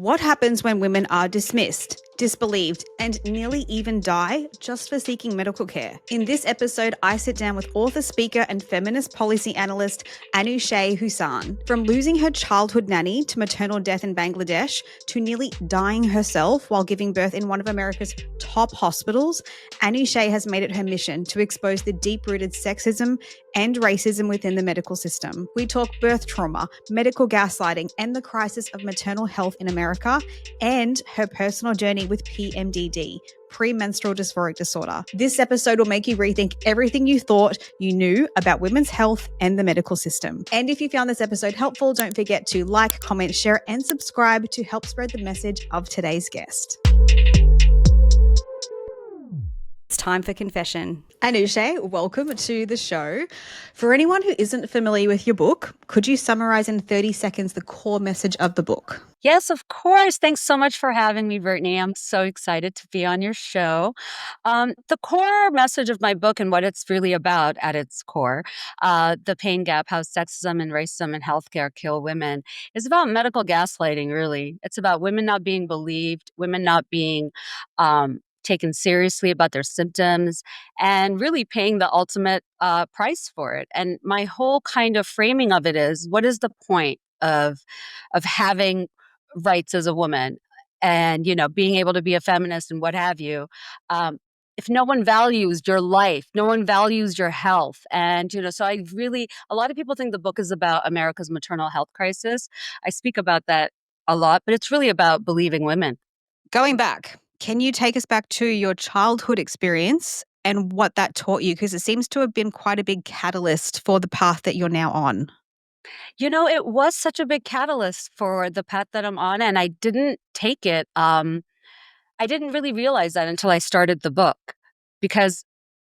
What happens when women are dismissed, disbelieved, and nearly even die just for seeking medical care? In this episode, I sit down with author, speaker, and feminist policy analyst Anushay Hossain. From losing her childhood nanny to maternal death in Bangladesh to nearly dying herself while giving birth in one of America's top hospitals, Anushay has made it her mission to expose the deep-rooted sexism and racism within the medical system. We talk birth trauma, medical gaslighting, and the crisis of maternal health in America, and her personal journey with Pmdd, Premenstrual Dysphoric Disorder. This episode will make you rethink everything you thought you knew about women's health and the medical system. And if you found this episode helpful, don't forget to like, comment, share, and subscribe to help spread the message of today's guest. It's time for confession. Anushay, welcome to the show. For anyone who isn't familiar with your book, could you summarize in 30 seconds the core message of the book? Yes, of course. Thanks so much for having me, Brittany. I'm so excited to be on your show. The core message of my book and what it's really about at its core, the pain gap, how sexism and racism in healthcare kill women, is about medical gaslighting, really. It's about women not being believed, women not being taken seriously about their symptoms, and really paying the ultimate price for it. And my whole kind of framing of it is, what is the point of having rights as a woman and, being able to be a feminist and what have you, if no one values your life, no one values your health. And, so a lot of people think the book is about America's maternal health crisis. I speak about that a lot, but it's really about believing women. Going back, can you take us back to your childhood experience and what that taught you? Because it seems to have been quite a big catalyst for the path that you're now on. It was such a big catalyst for the path that I'm on, and I didn't take it. I didn't really realize that until I started the book, because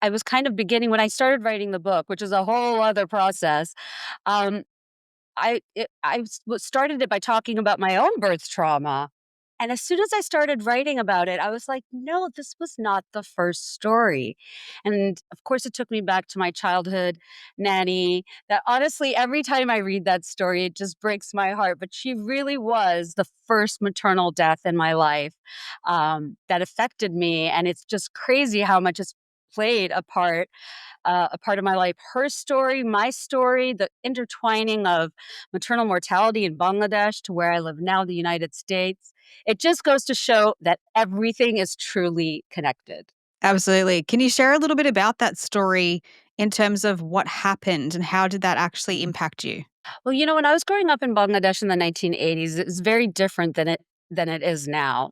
I was kind of beginning when I started writing the book, which is a whole other process. Um, started it by talking about my own birth trauma. And as soon as I started writing about it, I was like, no, this was not the first story. And of course, it took me back to my childhood nanny that honestly, every time I read that story, it just breaks my heart. But she really was the first maternal death in my life that affected me. And it's just crazy how much it's played a part of my life. Her story, my story, the intertwining of maternal mortality in Bangladesh to where I live now, the United States. It just goes to show that everything is truly connected. Absolutely. Can you share a little bit about that story in terms of what happened and how did that actually impact you? Well, when I was growing up in Bangladesh in the 1980s, it was very different than it is now.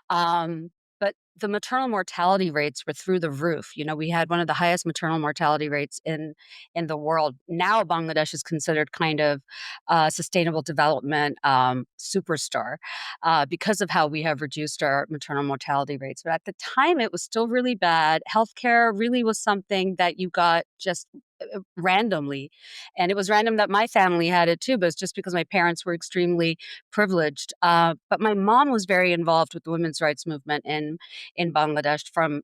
But the maternal mortality rates were through the roof. We had one of the highest maternal mortality rates in the world. Now Bangladesh is considered kind of sustainable development superstar because of how we have reduced our maternal mortality rates. But at the time, it was still really bad. Healthcare really was something that you got just randomly. And it was random that my family had it too, but it's just because my parents were extremely privileged. But my mom was very involved with the women's rights movement in Bangladesh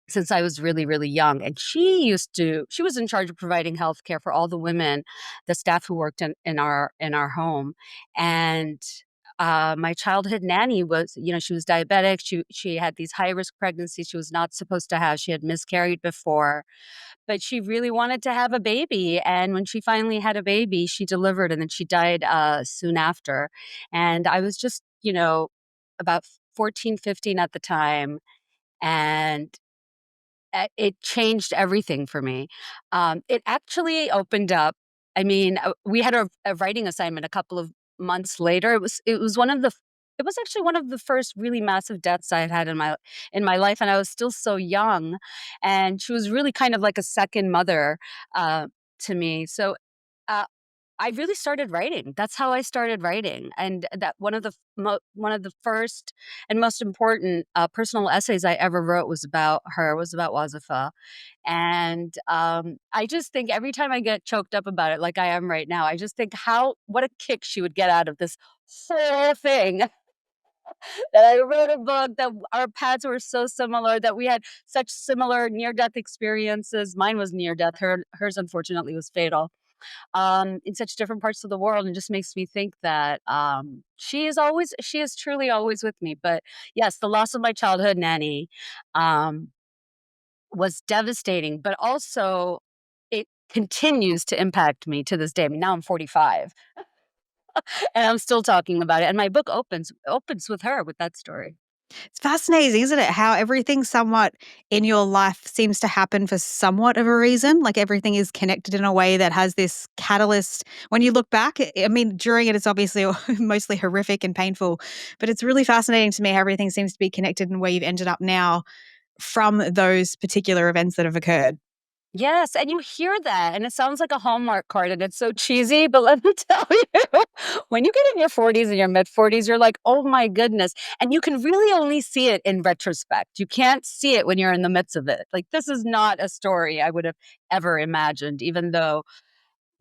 since I was really, really young. And she was in charge of providing health care for all the women, the staff who worked in our home. And my childhood nanny was, she was diabetic. She had these high risk pregnancies she was not supposed to have. She had miscarried before, but she really wanted to have a baby. And when she finally had a baby, she delivered and then she died soon after. And I was just, about 14, 15 at the time. And it changed everything for me. It actually opened up. I mean, we had a writing assignment a couple of months later. It was actually one of the first really massive deaths I had had in my life, and I was still so young. And she was really kind of like a second mother to me. So uh, I really started writing. That's how I started writing, and that one of the first and most important personal essays I ever wrote was about her. Was about Wazifa, and I just think every time I get choked up about it, like I am right now, I just think what a kick she would get out of this whole thing. That I wrote a book, that our paths were so similar, that we had such similar near-death experiences. Mine was near-death. Hers, unfortunately, was fatal. in such different parts of the world, and just makes me think that she is truly always with me. But yes, the loss of my childhood nanny um, was devastating, but also it continues to impact me to this day. I mean, now I'm 45 and I'm still talking about it. And my book opens with her with that story. It's fascinating, isn't it? How everything somewhat in your life seems to happen for somewhat of a reason. Like everything is connected in a way that has this catalyst. When you look back, I mean, during it, it's obviously mostly horrific and painful, but it's really fascinating to me how everything seems to be connected and where you've ended up now from those particular events that have occurred. Yes, and you hear that, and it sounds like a Hallmark card, and it's so cheesy, but let me tell you, when you get in your 40s and your mid-40s, you're like, "Oh my goodness," and you can really only see it in retrospect. You can't see it when you're in the midst of it. Like, this is not a story I would have ever imagined, even though,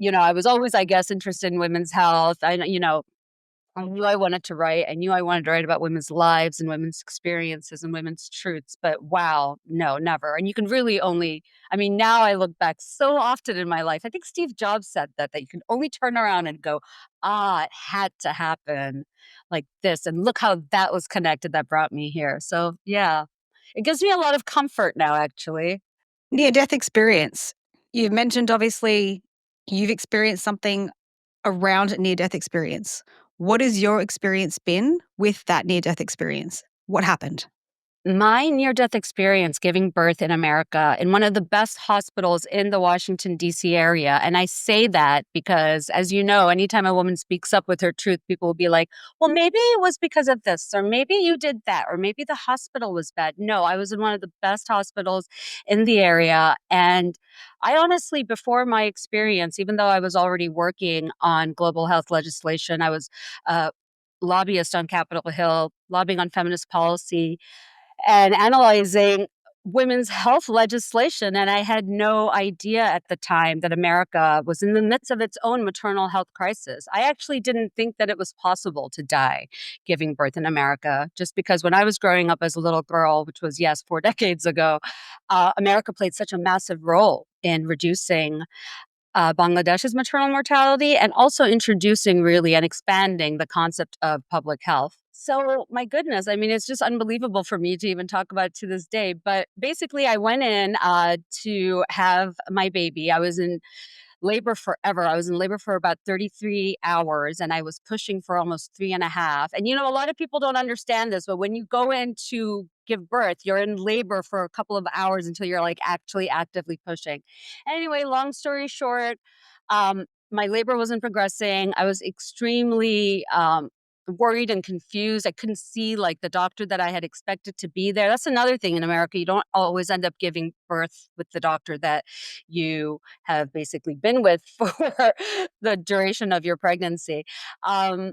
I was always, I guess, interested in women's health. I knew I wanted to write. I knew I wanted to write about women's lives and women's experiences and women's truths, but wow, no, never. And you can really only, I mean, now I look back so often in my life. I think Steve Jobs said that you can only turn around and go, it had to happen like this. And look how that was connected that brought me here. So yeah, it gives me a lot of comfort now, actually. Near death experience. You mentioned obviously you've experienced something around near death experience. What has your experience been with that near death experience? What happened? My near death experience giving birth in America in one of the best hospitals in the Washington, D.C. area. And I say that because, as you know, anytime a woman speaks up with her truth, people will be like, well, maybe it was because of this, or maybe you did that, or maybe the hospital was bad. No, I was in one of the best hospitals in the area. And I honestly, before my experience, even though I was already working on global health legislation, I was a lobbyist on Capitol Hill, lobbying on feminist policy and analyzing women's health legislation. And I had no idea at the time that America was in the midst of its own maternal health crisis. I actually didn't think that it was possible to die giving birth in America, just because when I was growing up as a little girl, which was, yes, 4 decades ago, America played such a massive role in reducing Bangladesh's maternal mortality and also introducing really and expanding the concept of public health. So, my goodness, I mean, it's just unbelievable for me to even talk about it to this day. But basically, I went in to have my baby. I was in labor forever. I was in labor for about 33 hours and I was pushing for almost 3.5. And, a lot of people don't understand this, but when you go in to give birth, you're in labor for a couple of hours until you're like actually actively pushing. Anyway, long story short, my labor wasn't progressing. I was extremely worried and confused. I couldn't see like the doctor that I had expected to be there. That's another thing in America. You don't always end up giving birth with the doctor that you have basically been with for the duration of your pregnancy. Um,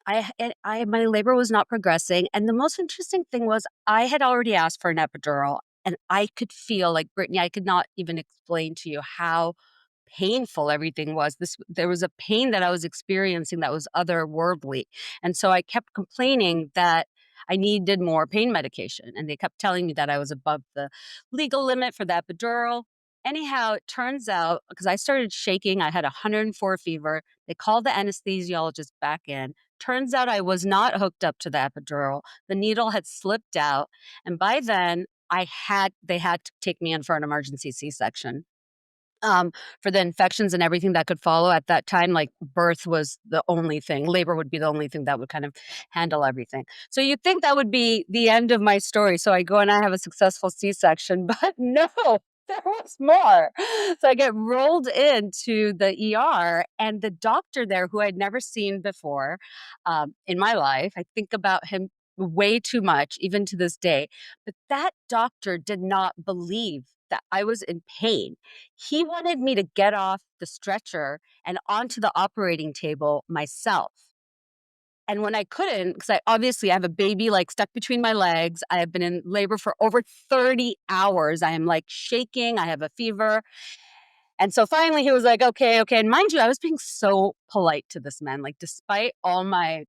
my labor was not progressing, and the most interesting thing was I had already asked for an epidural, and I could feel like Brittany. I could not even explain to you how painful everything was. There was a pain that I was experiencing that was otherworldly. And so I kept complaining that I needed more pain medication. And they kept telling me that I was above the legal limit for the epidural. Anyhow, it turns out because I started shaking, I had 104 fever. They called the anesthesiologist back in. Turns out I was not hooked up to the epidural. The needle had slipped out. And by then, they had to take me in for an emergency C-section for the infections and everything that could follow at that time. Like birth was the only thing, labor would be the only thing that would kind of handle everything. So you'd think that would be the end of my story. So I go and I have a successful C-section, but no. There was more. So I get rolled into the ER, and the doctor there, who I'd never seen before in my life, I think about him way too much, even to this day. But that doctor did not believe that I was in pain. He wanted me to get off the stretcher and onto the operating table myself. And when I couldn't, because I have a baby like stuck between my legs, I have been in labor for over 30 hours. I am like shaking, I have a fever. And so finally he was like, okay, okay. And mind you, I was being so polite to this man, like despite all my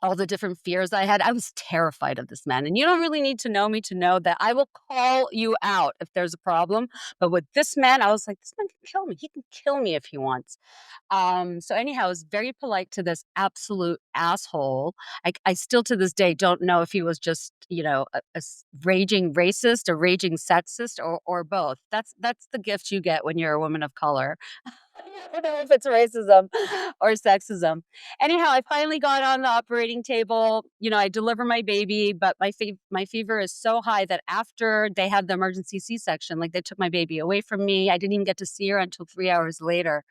all the different fears I had. I was terrified of this man. And you don't really need to know me to know that I will call you out if there's a problem. But with this man, I was like, this man can kill me. He can kill me if he wants. So anyhow, I was very polite to this absolute asshole. I still to this day don't know if he was just, raging racist or raging sexist or both. That's the gift you get when you're a woman of color. I don't know if it's racism or sexism. Anyhow, I finally got on the operating table. I deliver my baby, but my fever is so high that after they had the emergency C-section, like they took my baby away from me. I didn't even get to see her until 3 hours later.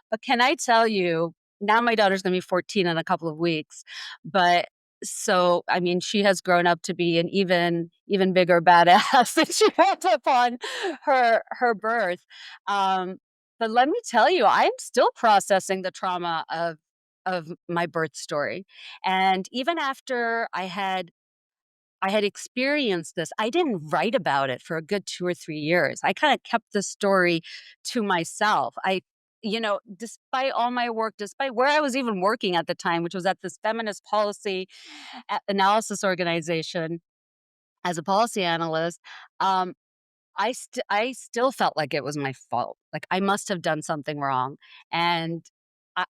But can I tell you, now my daughter's gonna be 14 in a couple of weeks, but so, I mean, she has grown up to be an even bigger badass than she was upon her birth. Um, but let me tell you, I'm still processing the trauma of my birth story. And even after I had experienced this. I didn't write about it for a good 2 or 3 years. I kinda kept the story to myself. Despite all my work, despite where I was even working at the time, which was at this feminist policy analysis organization as a policy analyst, um, I still felt like it was my fault, like, I must have done something wrong, and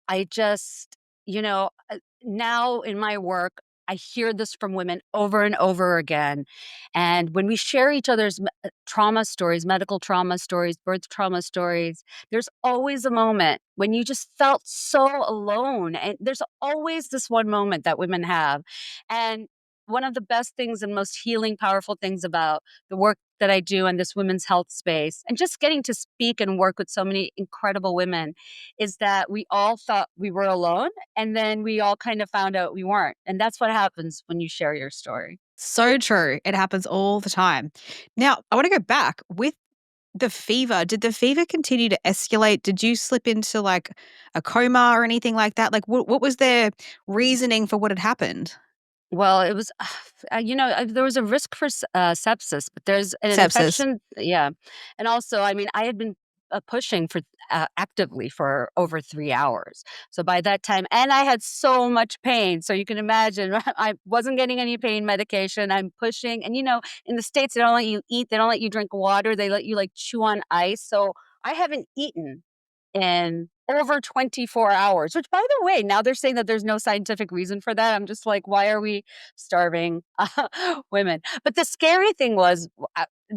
I just, now in my work, I hear this from women over and over again, and when we share each other's trauma stories, medical trauma stories, birth trauma stories, there's always a moment when you just felt so alone, and there's always this one moment that women have, and one of the best things and most healing, powerful things about the work that I do in this women's health space and just getting to speak and work with so many incredible women is that we all thought we were alone and then we all kind of found out we weren't. And that's what happens when you share your story. So true. It happens all the time. Now, I want to go back with the fever. Did the fever continue to escalate? Did you slip into like a coma or anything like that? Like, what was their reasoning for what had happened? Well, it was, there was a risk for sepsis, but there's an Sepsis. infection. Yeah. And also, I mean, I had been pushing for actively for over 3 hours. So by that time, and I had so much pain. So you can imagine, I wasn't getting any pain medication. I'm pushing. And, in the States, they don't let you eat, they don't let you drink water, they let you like chew on ice. So I haven't eaten in over 24 hours, which by the way, now they're saying that there's no scientific reason for that. I'm just like, why are we starving women? But the scary thing was,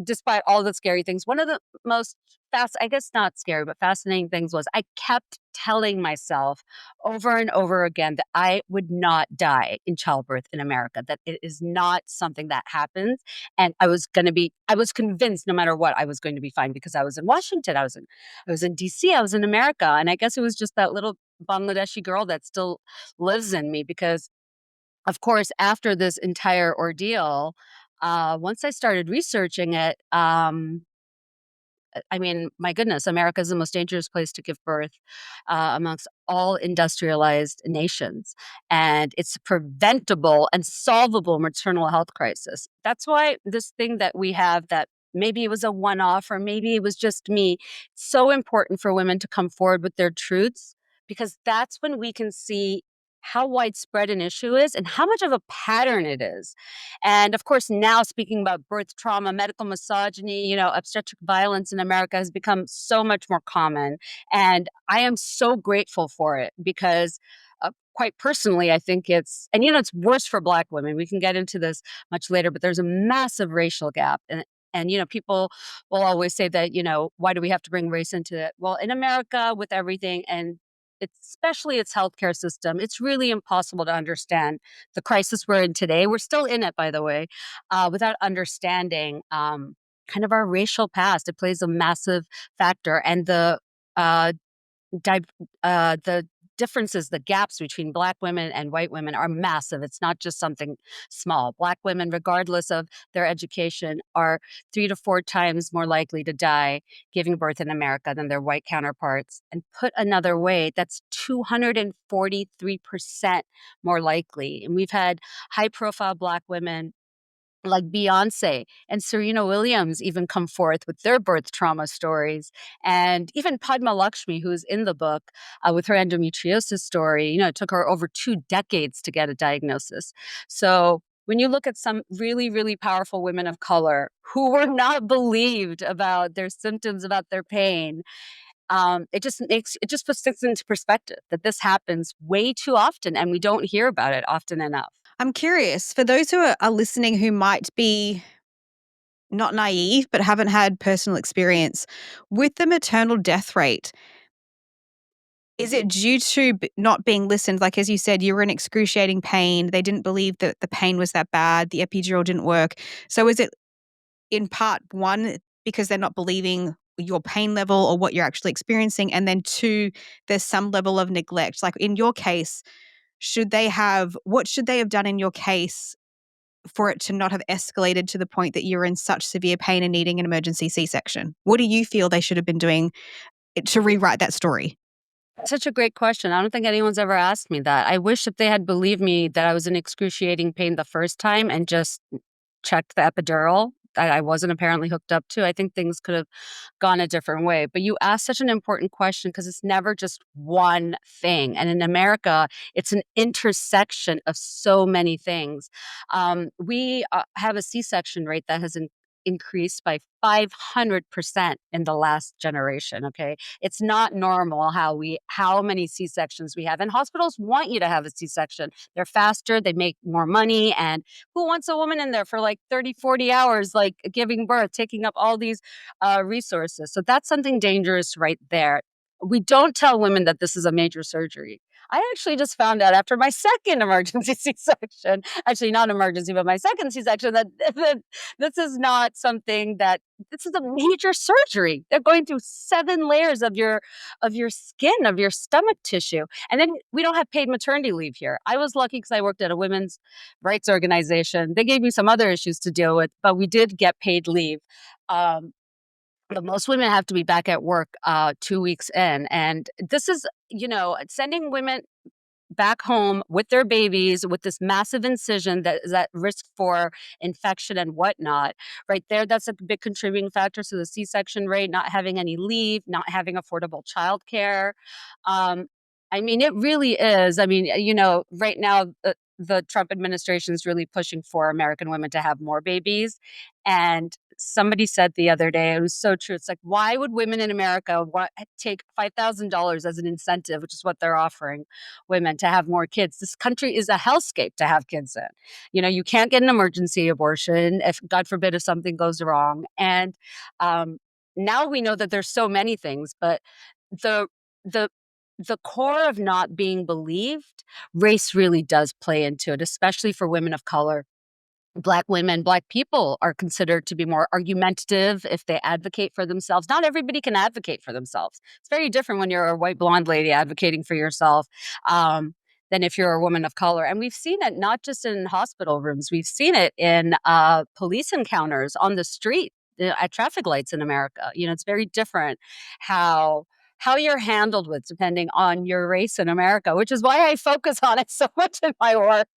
despite all the scary things, one of the most I guess not scary, but fascinating things was I kept telling myself over and over again that I would not die in childbirth in America, that it is not something that happens. And I was convinced no matter what, I was going to be fine because I was in Washington, I was in DC, I was in America. And I guess it was just that little Bangladeshi girl that still lives in me because, of course, after this entire ordeal, once I started researching it, I mean, my goodness, America is the most dangerous place to give birth amongst all industrialized nations. And it's a preventable and solvable maternal health crisis. That's why this thing that we have that maybe it was a one off or maybe it was just me, it's so important for women to come forward with their truths because that's when we can see how widespread an issue is and how much of a pattern it is. And of course, now speaking about birth trauma, medical misogyny, obstetric violence in America has become so much more common. And I am so grateful for it because quite personally, I think it's worse for Black women. We can get into this much later, but there's a massive racial gap. And people will always say that, why do we have to bring race into it? Well, in America, with everything, and especially its healthcare system, it's really impossible to understand the crisis we're in today. We're still in it, by the way, without understanding kind of our racial past. It plays a massive factor, and uh, di- the differences, the gaps between Black women and white women are massive. It's not just something small. Black women, regardless of their education, are 3 to 4 times more likely to die giving birth in America than their white counterparts. And put another way, that's 243% more likely. And we've had high profile Black women like Beyonce and Serena Williams even come forth with their birth trauma stories. And even Padma Lakshmi, who's in the book with her endometriosis story, it took her over 2 decades to get a diagnosis. So when you look at some really, really powerful women of color who were not believed about their symptoms, about their pain, it just puts things into perspective that this happens way too often and we don't hear about it often enough. I'm curious, for those who are listening who might be not naive but haven't had personal experience with the maternal death rate, is it due to not being listened? Like, as you said, you were in excruciating pain. They didn't believe that the pain was that bad. The epidural didn't work. So is it in part one, because they're not believing your pain level or what you're actually experiencing? And then two, there's some level of neglect. Like in your case, what should they have done in your case for it to not have escalated to the point that you were in such severe pain and needing an emergency C-section? What do you feel they should have been doing to rewrite that story? Such a great question. I don't think anyone's ever asked me that. I wish if they had believed me that I was in excruciating pain the first time and just checked the epidural that I wasn't apparently hooked up to, I think things could have gone a different way. But you asked such an important question because it's never just one thing. And in America, it's an intersection of so many things. We have a C-section rate that has increased by 500% in the last generation. Okay. It's not normal how many C-sections we have. And hospitals want you to have a C-section. They're faster, they make more money. And who wants a woman in there for like 30, 40 hours, like giving birth, taking up all these resources? So that's something dangerous right there. We don't tell women that this is a major surgery. I actually just found out after my second emergency C-section, actually not emergency, but my second C-section, that this is not something that this is a major surgery. They're going through 7 layers of your skin, of your stomach tissue. And then we don't have paid maternity leave here. I was lucky because I worked at a women's rights organization. They gave me some other issues to deal with, but we did get paid leave. Um, but most women have to be back at work 2 weeks in. And this is, sending women back home with their babies with this massive incision that is at risk for infection and whatnot. Right there, that's a big contributing factor. So the C-section rate, not having any leave, not having affordable childcare. Um, I mean, it really is. I mean, right now, the Trump administration is really pushing for American women to have more babies. And somebody said the other day, it was so true. It's like, why would women in America take $5,000 as an incentive, which is what they're offering women to have more kids? This country is a hellscape to have kids in. You can't get an emergency abortion if, God forbid, if something goes wrong. And now we know that there's so many things, but the the the core of not being believed, race really does play into it, especially for women of color. Black women, Black people are considered to be more argumentative if they advocate for themselves. Not everybody can advocate for themselves. It's very different when you're a white blonde lady advocating for yourself than if you're a woman of color. And we've seen it not just in hospital rooms, we've seen it in police encounters on the street, at traffic lights in America. It's very different how you're handled with depending on your race in America, which is why I focus on it so much in my work.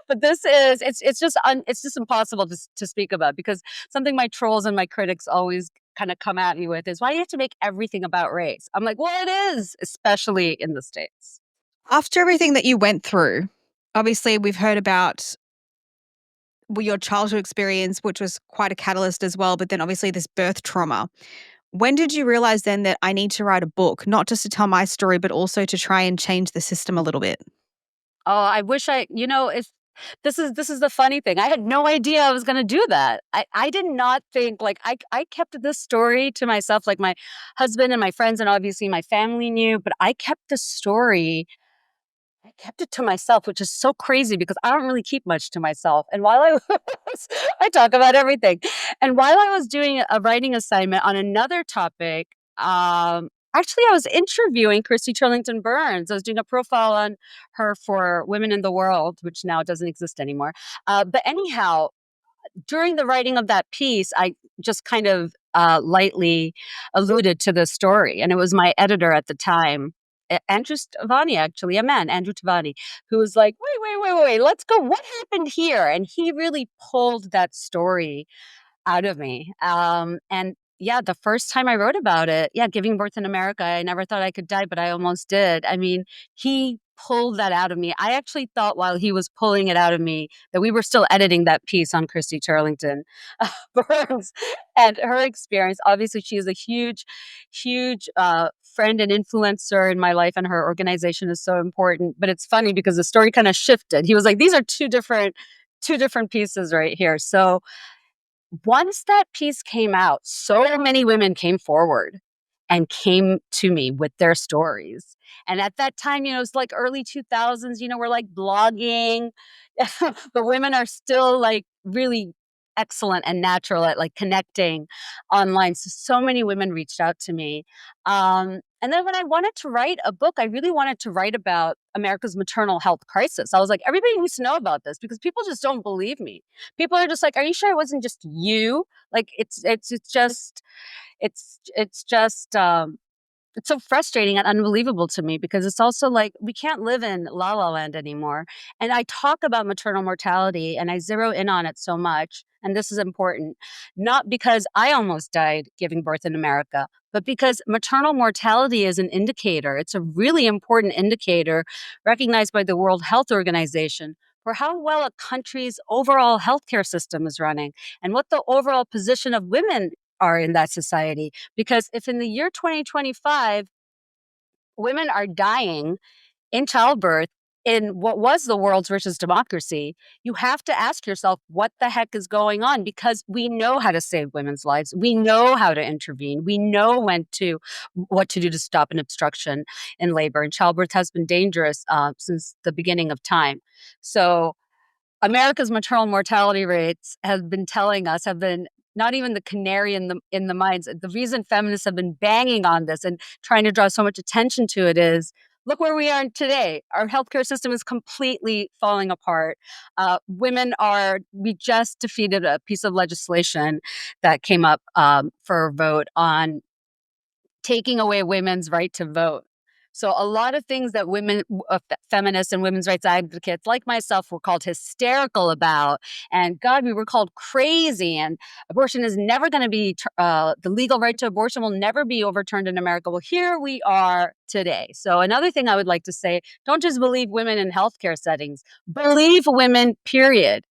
But it's just impossible to speak about, because something my trolls and my critics always kind of come at me with is, why do you have to make everything about race? I'm like, well, it is, especially in the States. After everything that you went through, obviously we've heard about your childhood experience, which was quite a catalyst as well, but then obviously this birth trauma. When did you realize then that I need to write a book, not just to tell my story, but also to try and change the system a little bit? Oh, I wish if this is the funny thing. I had no idea I was going to do that. I did not think, like, I kept this story to myself. Like, my husband and my friends and obviously my family knew, but I kept it to myself, which is so crazy because I don't really keep much to myself. And while I was, I talk about everything. And while I was doing a writing assignment on another topic, actually, I was interviewing Christy Turlington Burns. I was doing a profile on her for Women in the World, which now doesn't exist anymore. But anyhow, during the writing of that piece, I just kind of lightly alluded to the story. And it was my editor at the time Andrew Stavani, actually, a man, Andrew Tavani, who was like, wait, let's go. What happened here? And he really pulled that story out of me. And yeah, the first time I wrote about it, yeah, giving birth in America, I never thought I could die, but I almost did. I mean, he pulled that out of me. I actually thought while he was pulling it out of me that we were still editing that piece on Christy Turlington Burns and her experience. Obviously, she is a huge friend and influencer in my life, and her organization is so important. But it's funny because the story kind of shifted. He was like, these are two different pieces right here. So once that piece came out, so many women came forward and came to me with their stories. And at that time, it's like early 2000s, we're like blogging, but women are still like really excellent and natural at like connecting online. So many women reached out to me. And then when I wanted to write a book, I really wanted to write about America's maternal health crisis. I was like, everybody needs to know about this because people just don't believe me. People are just like, are you sure it wasn't just you? Like it's just it's so frustrating and unbelievable to me because it's also like we can't live in la la land anymore. And I talk about maternal mortality and I zero in on it so much. And this is important, not because I almost died giving birth in America, but because maternal mortality is an indicator. It's a really important indicator recognized by the World Health Organization for how well a country's overall healthcare system is running and what the overall position of women are in that society. Because if in the year 2025, women are dying in childbirth in what was the world's richest democracy, you have to ask yourself what the heck is going on because we know how to save women's lives. We know how to intervene. We know what to do to stop an obstruction in labor. And childbirth has been dangerous since the beginning of time. So America's maternal mortality rates have been not even the canary in the mines. The reason feminists have been banging on this and trying to draw so much attention to it is look where we are today. Our healthcare system is completely falling apart. We just defeated a piece of legislation that came up for a vote on taking away women's right to vote. So a lot of things that feminists and women's rights advocates like myself were called hysterical about, and God, we were called crazy, and abortion is never going to be, the legal right to abortion will never be overturned in America. Well, here we are today. So another thing I would like to say, don't just believe women in healthcare settings, believe women, period.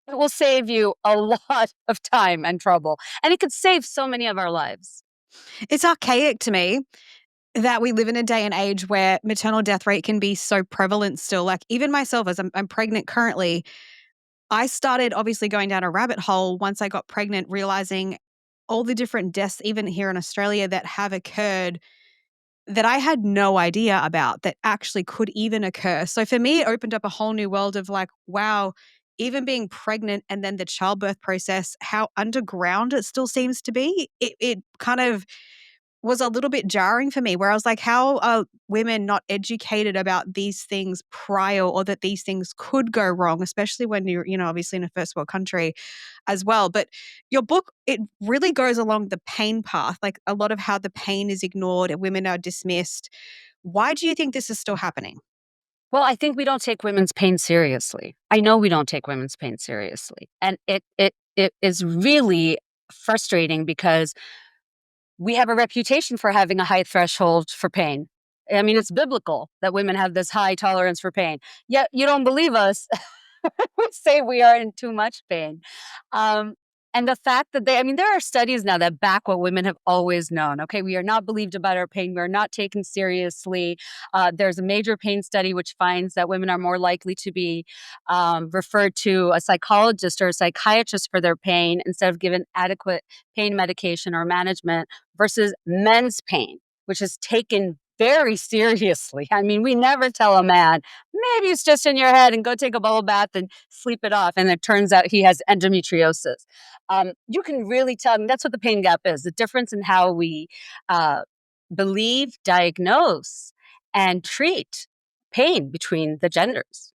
It will save you a lot of time and trouble, and it could save so many of our lives. It's archaic to me that we live in a day and age where maternal death rate can be so prevalent still. Like even myself, as I'm pregnant currently, I started obviously going down a rabbit hole once I got pregnant, realizing all the different deaths, even here in Australia, that have occurred that I had no idea about that actually could even occur. So for me, it opened up a whole new world of like, wow, even being pregnant and then the childbirth process, how underground it still seems to be. It kind of was a little bit jarring for me where I was like, how are women not educated about these things prior or that these things could go wrong, especially when you're, obviously in a first world country as well. But your book, it really goes along the pain path, like a lot of how the pain is ignored and women are dismissed. Why do you think this is still happening? Well, I think we don't take women's pain seriously. I know we don't take women's pain seriously. And it is really frustrating because we have a reputation for having a high threshold for pain. I mean, it's biblical that women have this high tolerance for pain. Yet you don't believe us. We say we are in too much pain. Um, and the fact that there are studies now that back what women have always known. Okay, we are not believed about our pain. We are not taken seriously. There's a major pain study which finds that women are more likely to be referred to a psychologist or a psychiatrist for their pain instead of given adequate pain medication or management versus men's pain, which is taken very seriously. I mean, we never tell a man, maybe it's just in your head and go take a bubble bath and sleep it off. And it turns out he has endometriosis. You can really tell, that's what the pain gap is, the difference in how we believe, diagnose, and treat pain between the genders.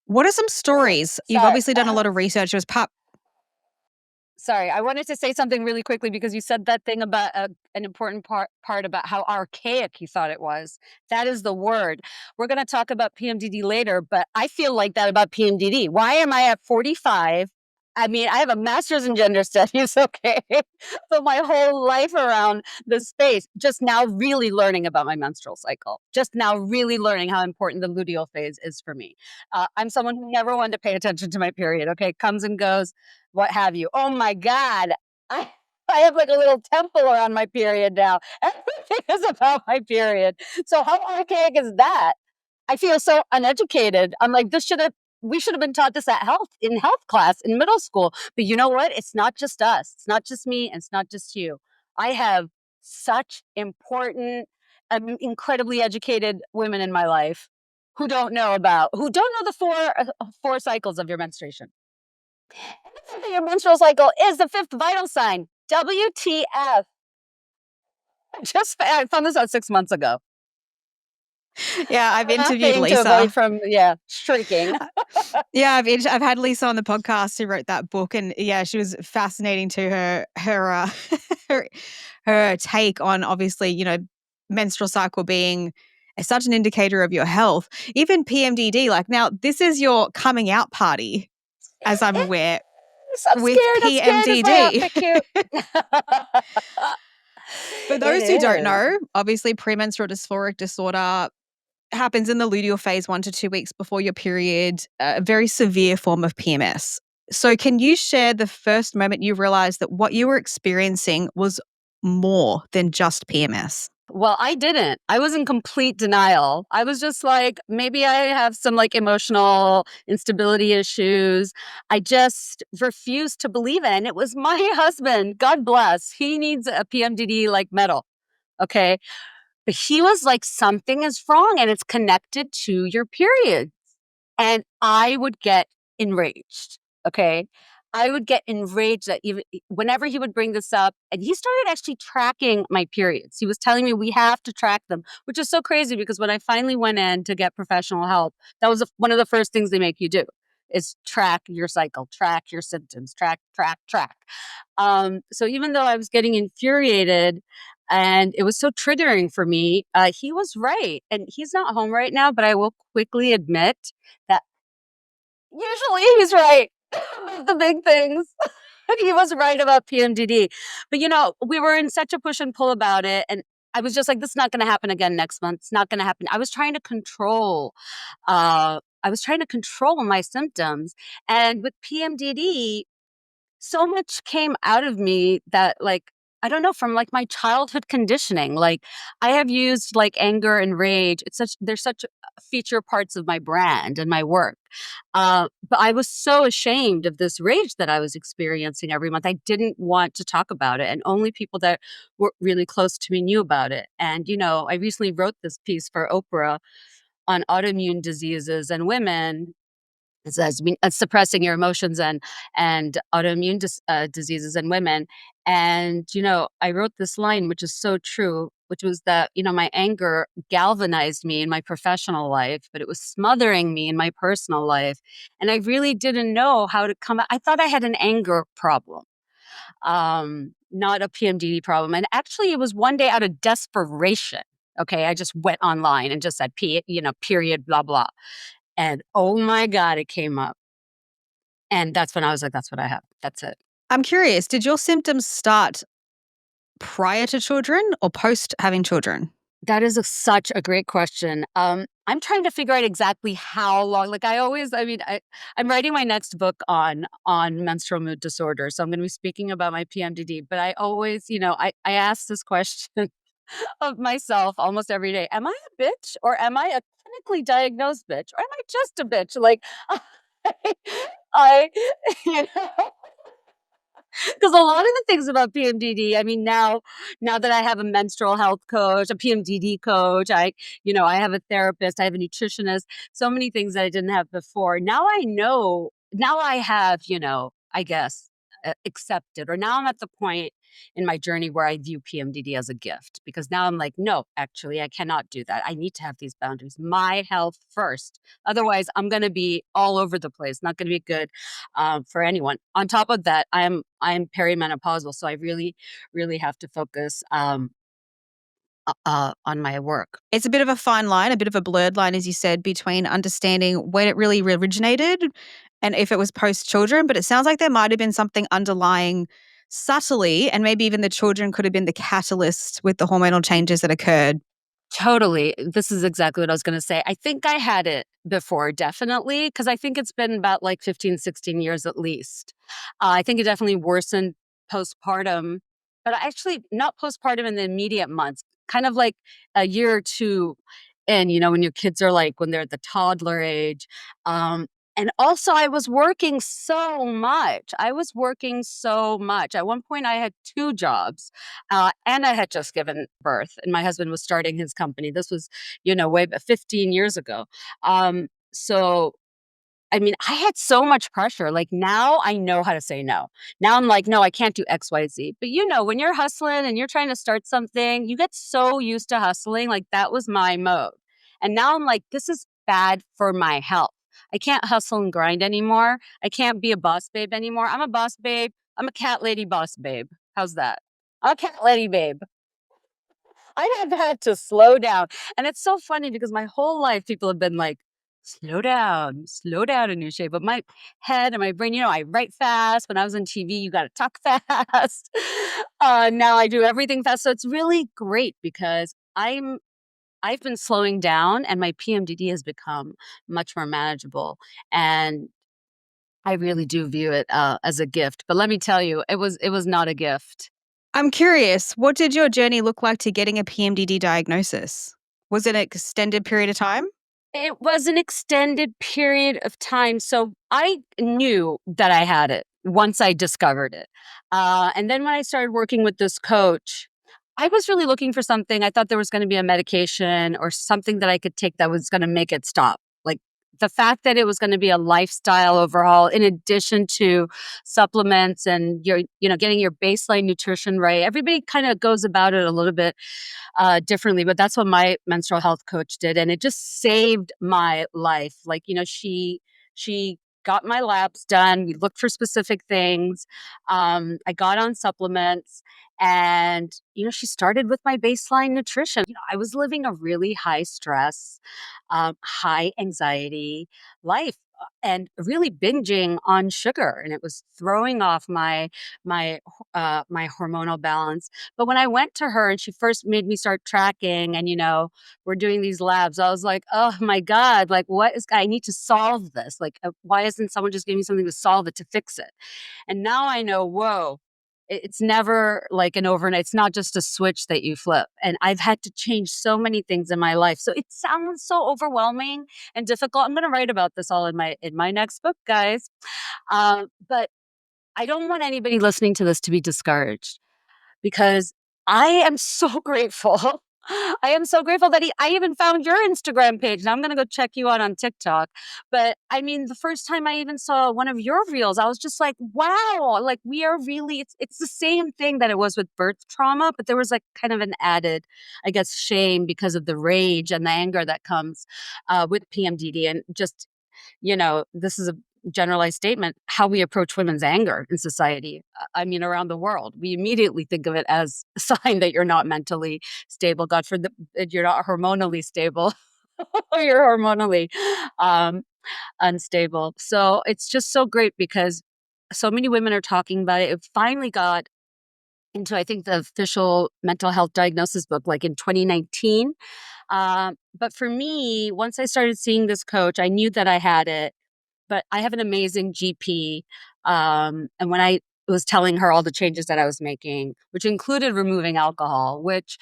What are some stories? You've Sorry. obviously done a lot of research. It was part Sorry, I wanted to say something really quickly because you said that thing about an important part about how archaic you thought it was. That is the word. We're going to talk about PMDD later, but I feel like that about PMDD. Why am I at 45? I mean, I have a master's in gender studies, okay, but my whole life around the space, just now really learning about my menstrual cycle, just now really learning how important the luteal phase is for me. I'm someone who never wanted to pay attention to my period, okay, comes and goes, what have you. Oh my God. I, I have like a little temple around my period now. Everything is about my period. So how archaic is that? I feel so uneducated. I'm like, we should have been taught this in health class in middle school. But you know what? It's not just us. It's not just me. And it's not just you. I have such important, incredibly educated women in my life who don't know the four cycles of your menstruation. Your menstrual cycle is the fifth vital sign. WTF. I found this out 6 months ago. Yeah, I've interviewed Nothing to Lisa. avoid from shrinking. Yeah, I've had Lisa on the podcast who wrote that book, and yeah, she was fascinating to her her take on, obviously, menstrual cycle being such an indicator of your health. Even PMDD, like, now this is your coming out party, as I'm aware, I'm with scared. Is my PMDD. outfit cute? For those who don't know, obviously premenstrual dysphoric disorder happens in the luteal phase 1 to 2 weeks before your period, a very severe form of PMS. So can you share the first moment you realized that what you were experiencing was more than just PMS? Well, I didn't. I was in complete denial. I was just like, maybe I have some like emotional instability issues. I just refused to believe it. And it was my husband, God bless. He needs a PMDD like medal. Okay. But he was like, something is wrong and it's connected to your period. And I would get enraged. Okay. I would get enraged that even whenever he would bring this up, and he started actually tracking my periods. He was telling me we have to track them, which is so crazy because when I finally went in to get professional help, that was one of the first things they make you do is track your cycle, track your symptoms, track. So even though I was getting infuriated and it was so triggering for me, he was right. And he's not home right now, but I will quickly admit that usually he's right. The big things. He was right about PMDD. But we were in such a push and pull about it. And I was just like, this is not going to happen again next month. It's not going to happen. I was trying to control. I was trying to control my symptoms. And with PMDD, so much came out of me that, like, I don't know, from like my childhood conditioning. Like, I have used like anger and rage. They're such feature parts of my brand and my work. But I was so ashamed of this rage that I was experiencing every month. I didn't want to talk about it, and only people that were really close to me knew about it. And I recently wrote this piece for Oprah on autoimmune diseases and women. It says suppressing your emotions and autoimmune diseases in women. And I wrote this line, which is so true, which was that my anger galvanized me in my professional life, but it was smothering me in my personal life, and I really didn't know how to come out. I thought I had an anger problem, not a PMDD problem. And actually, it was one day out of desperation. Okay, I just went online and just said period, blah blah. And oh my God, it came up. And that's when I was like, that's what I have. That's it. I'm curious, did your symptoms start prior to children or post having children? That is such a great question. I'm trying to figure out exactly how long. Like I'm writing my next book on menstrual mood disorder. So I'm going to be speaking about my PMDD. But I always, I ask this question of myself almost every day. Am I a bitch or am I a clinically diagnosed bitch? Or am I just a bitch? Like, I, you know, because a lot of the things about PMDD, I mean, now that I have a menstrual health coach, a PMDD coach, I have a therapist, I have a nutritionist, so many things that I didn't have before. Now I know, now I have, I guess, accepted, or now I'm at the point in my journey where I view PMDD as a gift, because now I'm like, no, actually, I cannot do that. I need to have these boundaries. My health first. Otherwise, I'm going to be all over the place. Not going to be good for anyone. On top of that, I'm perimenopausal, so I really, really have to focus on my work. It's a bit of a fine line, a bit of a blurred line, as you said, between understanding when it really originated and if it was post children. But it sounds like there might have been something underlying subtly, and maybe even the children could have been the catalyst with the hormonal changes that occurred. Totally. This is exactly what I was going to say. I think I had it before, definitely, because I think it's been about like 15, 16 years at least. I think it definitely worsened postpartum, but actually not postpartum in the immediate months, kind of like a year or two in, when your kids are like, when they're at the toddler age. Um, and also, I was working so much. I was working so much. At one point, I had two jobs. And I had just given birth, and my husband was starting his company. This was, way 15 years ago. So, I mean, I had so much pressure. Like now I know how to say no. Now I'm like, no, I can't do XYZ. But when you're hustling and you're trying to start something, you get so used to hustling. Like that was my mode. And now I'm like, this is bad for my health. I can't hustle and grind anymore. I can't be a boss babe anymore. I'm a boss babe. I'm a cat lady boss babe. How's that? I'm a cat lady babe. I have had to slow down. And it's so funny because my whole life people have been like, slow down, Anushay. But my head and my brain, I write fast. When I was on TV, you got to talk fast. Now I do everything fast. So it's really great because I've been slowing down and my PMDD has become much more manageable. And I really do view it as a gift. But let me tell you, it was not a gift. I'm curious, what did your journey look like to getting a PMDD diagnosis? Was it an extended period of time? It was an extended period of time. So I knew that I had it once I discovered it. And then when I started working with this coach, I was really looking for something. I thought there was going to be a medication or something that I could take that was going to make it stop. Like the fact that it was going to be a lifestyle overhaul in addition to supplements and getting your baseline nutrition right. Everybody kind of goes about it a little bit differently, but that's what my menstrual health coach did, and it just saved my life. Like she got my labs done. We looked for specific things. I got on supplements, and she started with my baseline nutrition. I was living a really high stress, high anxiety life. And really binging on sugar, and it was throwing off my hormonal balance. But when I went to her and she first made me start tracking and, we're doing these labs, I was like, oh my God, like I need to solve this. Like, why isn't someone just giving me something to solve it, to fix it? And now I know, whoa, it's never like an overnight. It's not just a switch that you flip. And I've had to change so many things in my life. So it sounds so overwhelming and difficult. I'm going to write about this all in my next book, guys. But I don't want anybody listening to this to be discouraged, because I am so grateful. I am so grateful that I even found your Instagram page. Now I'm going to go check you out on TikTok. But I mean, the first time I even saw one of your reels, I was just like, wow, like we are really, it's the same thing that it was with birth trauma, but there was like kind of an added, I guess, shame because of the rage and the anger that comes with PMDD. And just, this is a generalized statement, how we approach women's anger in society. I mean, around the world, we immediately think of it as a sign that you're not mentally stable. God forbid you're not hormonally stable or you're hormonally um, unstable. So it's just so great because so many women are talking about it. It finally got into, I think, the official mental health diagnosis book, like in 2019. But for me, once I started seeing this coach, I knew that I had it, but I have an amazing GP. And when I was telling her all the changes that I was making, which included removing alcohol, which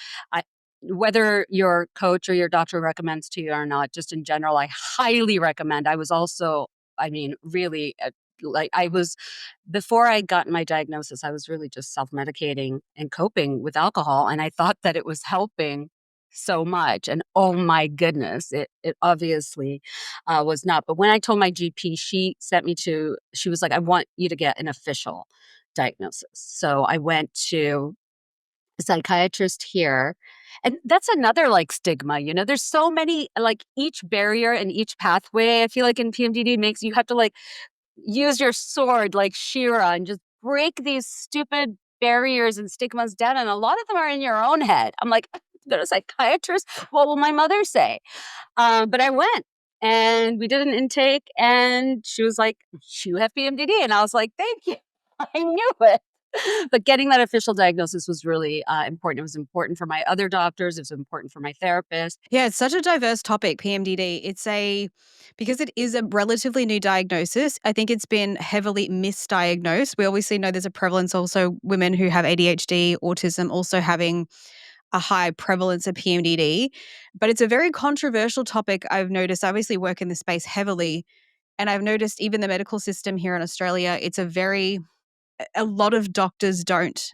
whether your coach or your doctor recommends to you or not, just in general, I highly recommend. I was also, I mean, really, like I was, before I got my diagnosis, I was really just self-medicating and coping with alcohol. And I thought that it was helping so much. And oh my goodness, it obviously was not. But when I told my GP, she was like, I want you to get an official diagnosis. So I went to a psychiatrist here. And that's another like stigma, there's so many, like each barrier and each pathway, I feel like in PMDD makes you have to like use your sword like Shira and just break these stupid barriers and stigmas down. And a lot of them are in your own head. I'm like, go to a psychiatrist. What will my mother say? But I went and we did an intake and she was like, you have PMDD. And I was like, thank you. I knew it. But getting that official diagnosis was really important. It was important for my other doctors. It was important for my therapist. Yeah, it's such a diverse topic, PMDD. Because it is a relatively new diagnosis, I think it's been heavily misdiagnosed. We obviously know there's a prevalence also women who have ADHD, autism also having a high prevalence of PMDD, but it's a very controversial topic. I've noticed, I obviously work in the space heavily, and I've noticed even the medical system here in Australia, a lot of doctors don't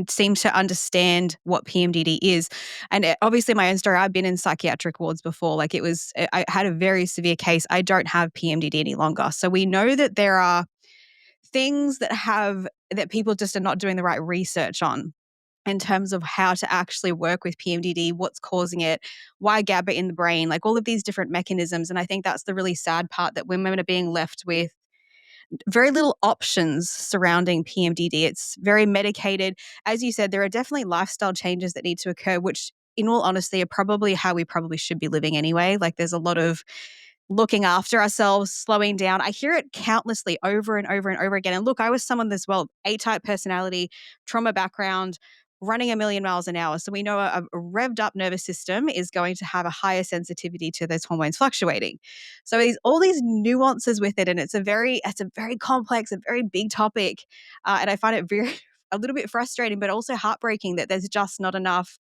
seem to understand what PMDD is. And obviously my own story, I've been in psychiatric wards before. Like I had a very severe case. I don't have PMDD any longer. So we know that there are things that people just are not doing the right research on in terms of how to actually work with PMDD, what's causing it, why GABA in the brain, like all of these different mechanisms. And I think that's the really sad part, that women are being left with very little options surrounding PMDD. It's very medicated. As you said, there are definitely lifestyle changes that need to occur, which in all honesty are probably how we probably should be living anyway. Like there's a lot of looking after ourselves, slowing down. I hear it countlessly over and over and over again. And look, I was someone as well, A-type personality, trauma background, running a million miles an hour. So we know a revved up nervous system is going to have a higher sensitivity to those hormones fluctuating. So all these nuances with it, and it's a very complex, a very big topic, and I find it very a little bit frustrating, but also heartbreaking that there's just not enough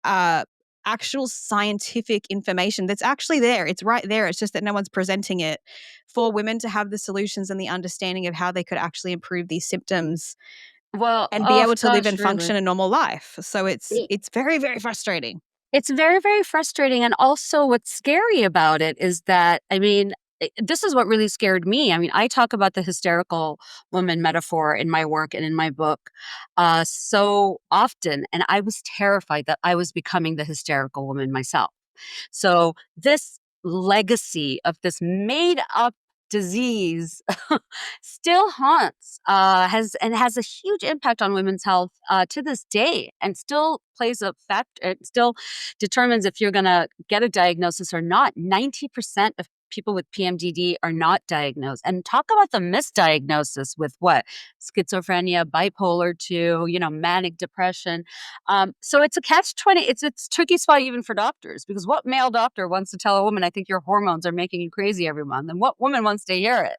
uh, actual scientific information that's actually there. It's right there. It's just that no one's presenting it for women to have the solutions and the understanding of how they could actually improve these symptoms Well, and be oh able to live gosh, and function really. a normal life. So it's very, very frustrating. It's very, very frustrating. And also, what's scary about it is that, I mean, this is what really scared me. I mean, I talk about the hysterical woman metaphor in my work and in my book so often. And I was terrified that I was becoming the hysterical woman myself. So, this legacy of this made up disease still haunts has a huge impact on women's health to this day, and still plays a fact. It still determines if you're going to get a diagnosis or not. 90% of people with PMDD are not diagnosed. And talk about the misdiagnosis with what? Schizophrenia, bipolar 2, manic depression. So it's a catch-20. It's a tricky spot even for doctors, because what male doctor wants to tell a woman, I think your hormones are making you crazy every month? And what woman wants to hear it?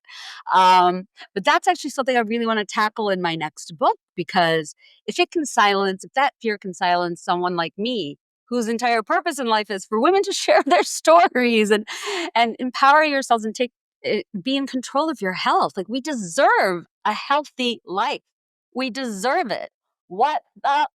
But that's actually something I really want to tackle in my next book, because if that fear can silence someone like me, whose entire purpose in life is for women to share their stories and empower yourselves and be in control of your health. Like, we deserve a healthy life. We deserve it. What the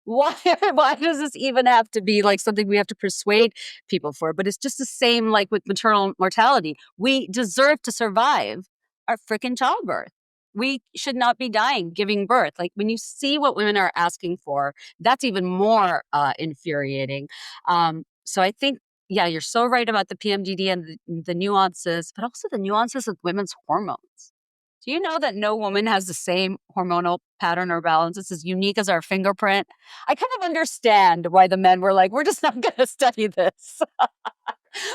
why why does this even have to be like something we have to persuade people for? But it's just the same like with maternal mortality. We deserve to survive our freaking childbirth. We should not be dying giving birth. Like, when you see what women are asking for, that's even more infuriating. So I think, yeah, you're so right about the PMDD and the nuances, but also the nuances of women's hormones. Do you know that no woman has the same hormonal pattern or balance? It's as unique as our fingerprint. I kind of understand why the men were like, we're just not going to study this,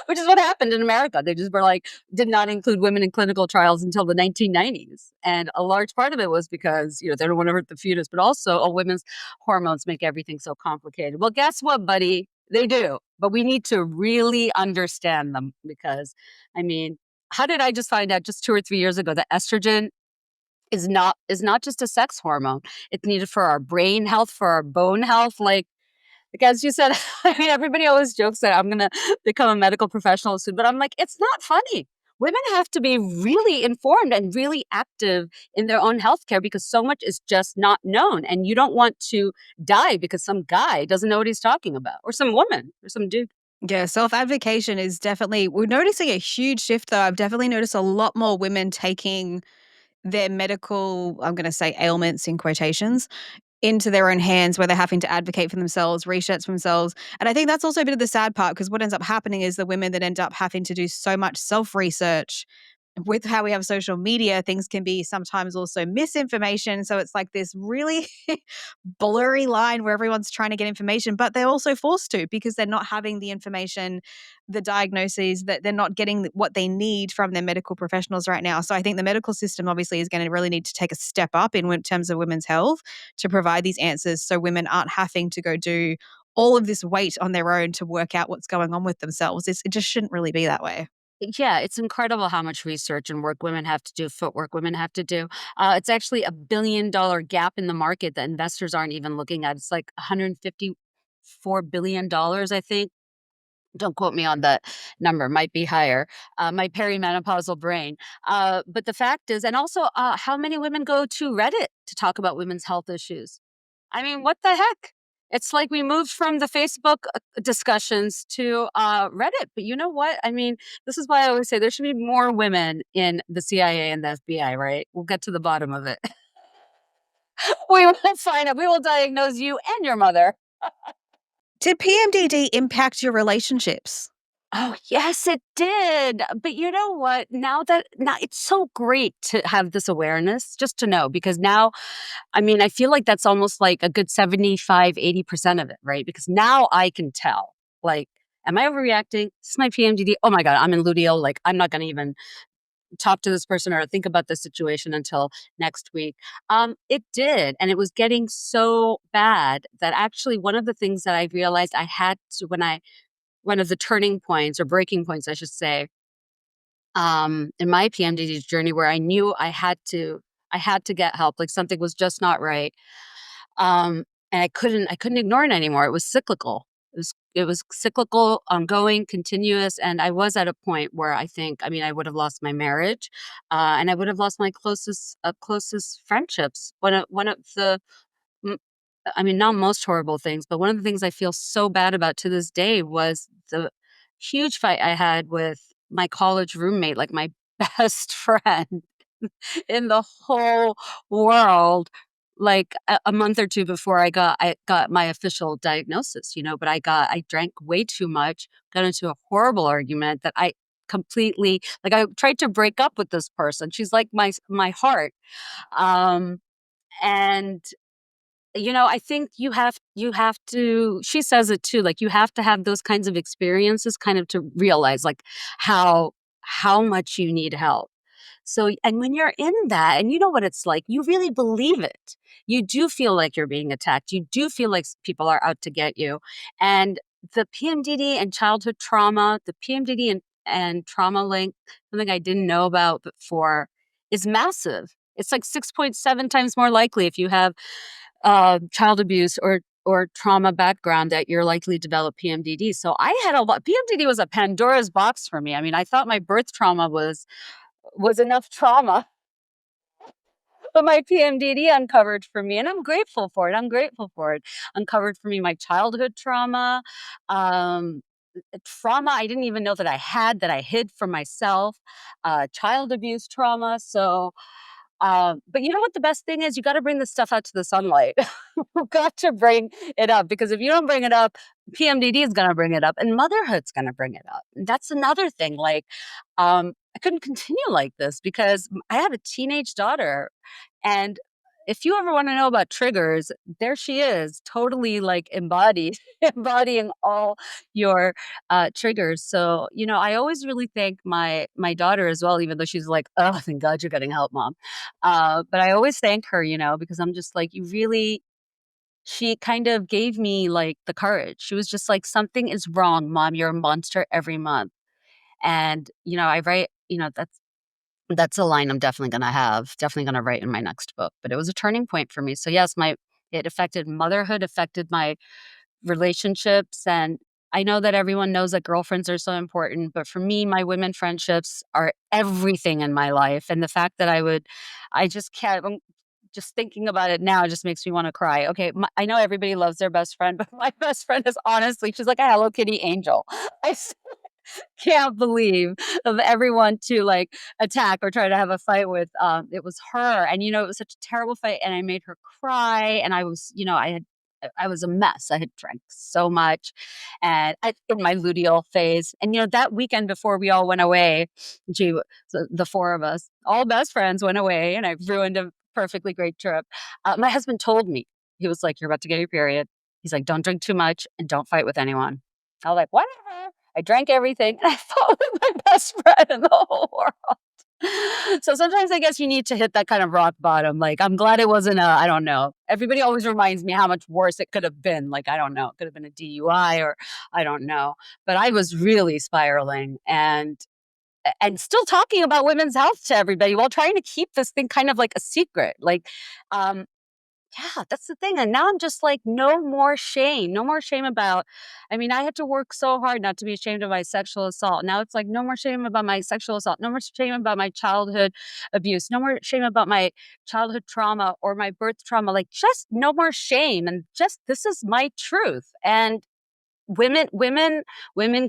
which is what happened in America. They just were like, did not include women in clinical trials until the 1990s. And a large part of it was because, they don't want to hurt the fetus, but also a women's hormones make everything so complicated. Well, guess what, buddy? They do. But we need to really understand them, because, I mean, how did I just find out just 2 or 3 years ago that estrogen is not just a sex hormone? It's needed for our brain health, for our bone health. Like as you said, I mean, everybody always jokes that I'm gonna become a medical professional soon, but I'm like, it's not funny. Women have to be really informed and really active in their own healthcare, because so much is just not known. And you don't want to die because some guy doesn't know what he's talking about, or some woman, or some dude. Yeah, self-advocation is definitely, we're noticing a huge shift though. I've definitely noticed a lot more women taking their medical, I'm going to say ailments in quotations, into their own hands where they're having to advocate for themselves, research for themselves. And I think that's also a bit of the sad part, because what ends up happening is the women that end up having to do so much self-research with how we have social media, things can be sometimes also misinformation. So it's like this really blurry line where everyone's trying to get information, but they're also forced to, because they're not having the information, the diagnoses, that they're not getting what they need from their medical professionals right now. So I think the medical system obviously is going to really need to take a step up in terms of women's health to provide these answers, so women aren't having to go do all of this weight on their own to work out what's going on with themselves. It just shouldn't really be that way. Yeah, it's incredible how much research and work women have to do, footwork women have to do. It's actually $1 billion gap in the market that investors aren't even looking at. It's like $154 billion, I think. Don't quote me on that number, might be higher. My perimenopausal brain. But the fact is, and also how many women go to Reddit to talk about women's health issues? I mean, what the heck? It's like we moved from the Facebook discussions to Reddit. But you know what? I mean, this is why I always say there should be more women in the CIA and the FBI, right? We'll get to the bottom of it. We will find out. We will diagnose you and your mother. Did PMDD impact your relationships? Oh, yes, it did. But you know what? Now it's so great to have this awareness, just to know, because now, I mean, I feel like that's almost like a good 75-80% of it, right? Because now I can tell, like, am I overreacting? This is my PMDD. Oh my God, I'm in luteal. Like, I'm not going to even talk to this person or think about this situation until next week. It did. And it was getting so bad that actually one of the things that I realized I had to, one of the turning points or breaking points, I should say, in my PMDD journey, where I knew I had to get help. Like something was just not right. And I couldn't ignore it anymore. It was cyclical. It was cyclical, ongoing, continuous. And I was at a point where I think, I mean, I would have lost my marriage, and I would have lost my closest friendships. One of the m- I mean, not most horrible things, but one of the things I feel so bad about to this day was the huge fight I had with my college roommate, like my best friend in the whole world, like a month or two before I got my official diagnosis, you know, but I drank way too much, got into a horrible argument that I completely, like, I tried to break up with this person. She's like my heart. Um and you know, I think you have to, she says it too, like you have to have those kinds of experiences kind of to realize like how how much you need help. So, and when you're in that and you know what it's like, you really believe it. You do feel like you're being attacked. You do feel like people are out to get you. And the PMDD and childhood trauma, the PMDD and trauma link, something I didn't know about before, is massive. It's like 6.7 times more likely if you have child abuse or trauma background that you're likely to develop PMDD. So I had a lot. PMDD was a Pandora's box for me. I mean, I thought my birth trauma was enough trauma, but my PMDD uncovered for me, and I'm grateful for it. I'm grateful for it. Uncovered for me my childhood trauma, um, trauma I didn't even know that I had, that I hid from myself, child abuse trauma. So but you know what the best thing is? You gotta bring this stuff out to the sunlight. You've got to bring it up, because if you don't bring it up, PMDD is gonna bring it up and motherhood's gonna bring it up. And that's another thing. Like, I couldn't continue like this because I have a teenage daughter. And if you ever want to know about triggers, there she is, totally like embodied, embodying all your triggers. So, you know, I always really thank my daughter as well, even though she's like, oh, thank God you're getting help, mom. But I always thank her, you know, because I'm just like, you really, she kind of gave me like the courage. She was just like, something is wrong, mom. You're a monster every month. And, you know, I write, you know, that's a line I'm definitely gonna write in my next book. But it was a turning point for me. So yes, my it affected motherhood, affected my relationships. And I know that everyone knows that girlfriends are so important, but for me, my women friendships are everything in my life. And the fact that I just can't, just thinking about it now just makes me want to cry. Okay, I know everybody loves their best friend, but my best friend is honestly, she's like a Hello Kitty angel. I, can't believe of everyone to like attack or try to have a fight with. It was her, and it was such a terrible fight, and I made her cry, and I was, I was a mess. I had drank so much, and in my luteal phase, and that weekend before we all went away, gee, the four of us, all best friends, went away, and I ruined a perfectly great trip. My husband told me, he was like, "You're about to get your period." He's like, "Don't drink too much and don't fight with anyone." I was like, "Whatever." I drank everything and I fought with my best friend in the whole world. So sometimes I guess you need to hit that kind of rock bottom. Like, I'm glad it wasn't I don't know. Everybody always reminds me how much worse it could have been. Like, I don't know. It could have been a DUI or I don't know. But I was really spiraling and still talking about women's health to everybody while trying to keep this thing kind of like a secret. Like, um, yeah, that's the thing, and now I'm just like, no more shame, no more shame about I mean, I had to work so hard not to be ashamed of my sexual assault. Now it's like, no more shame about my sexual assault, no more shame about my childhood abuse, no more shame about my childhood trauma or my birth trauma, like, just no more shame, and just this is my truth, and women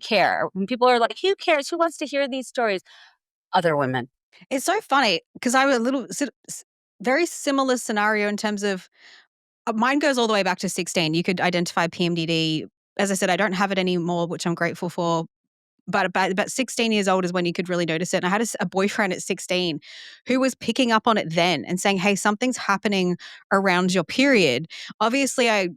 care. When people are like, "Who cares? Who wants to hear these stories?" Other women. It's so funny because I was a very similar scenario in terms of mine goes all the way back to 16. You could identify PMDD. As I said, I don't have it anymore, which I'm grateful for. But about 16 years old is when you could really notice it. And I had a boyfriend at 16 who was picking up on it then and saying, "Hey, something's happening around your period." Obviously, I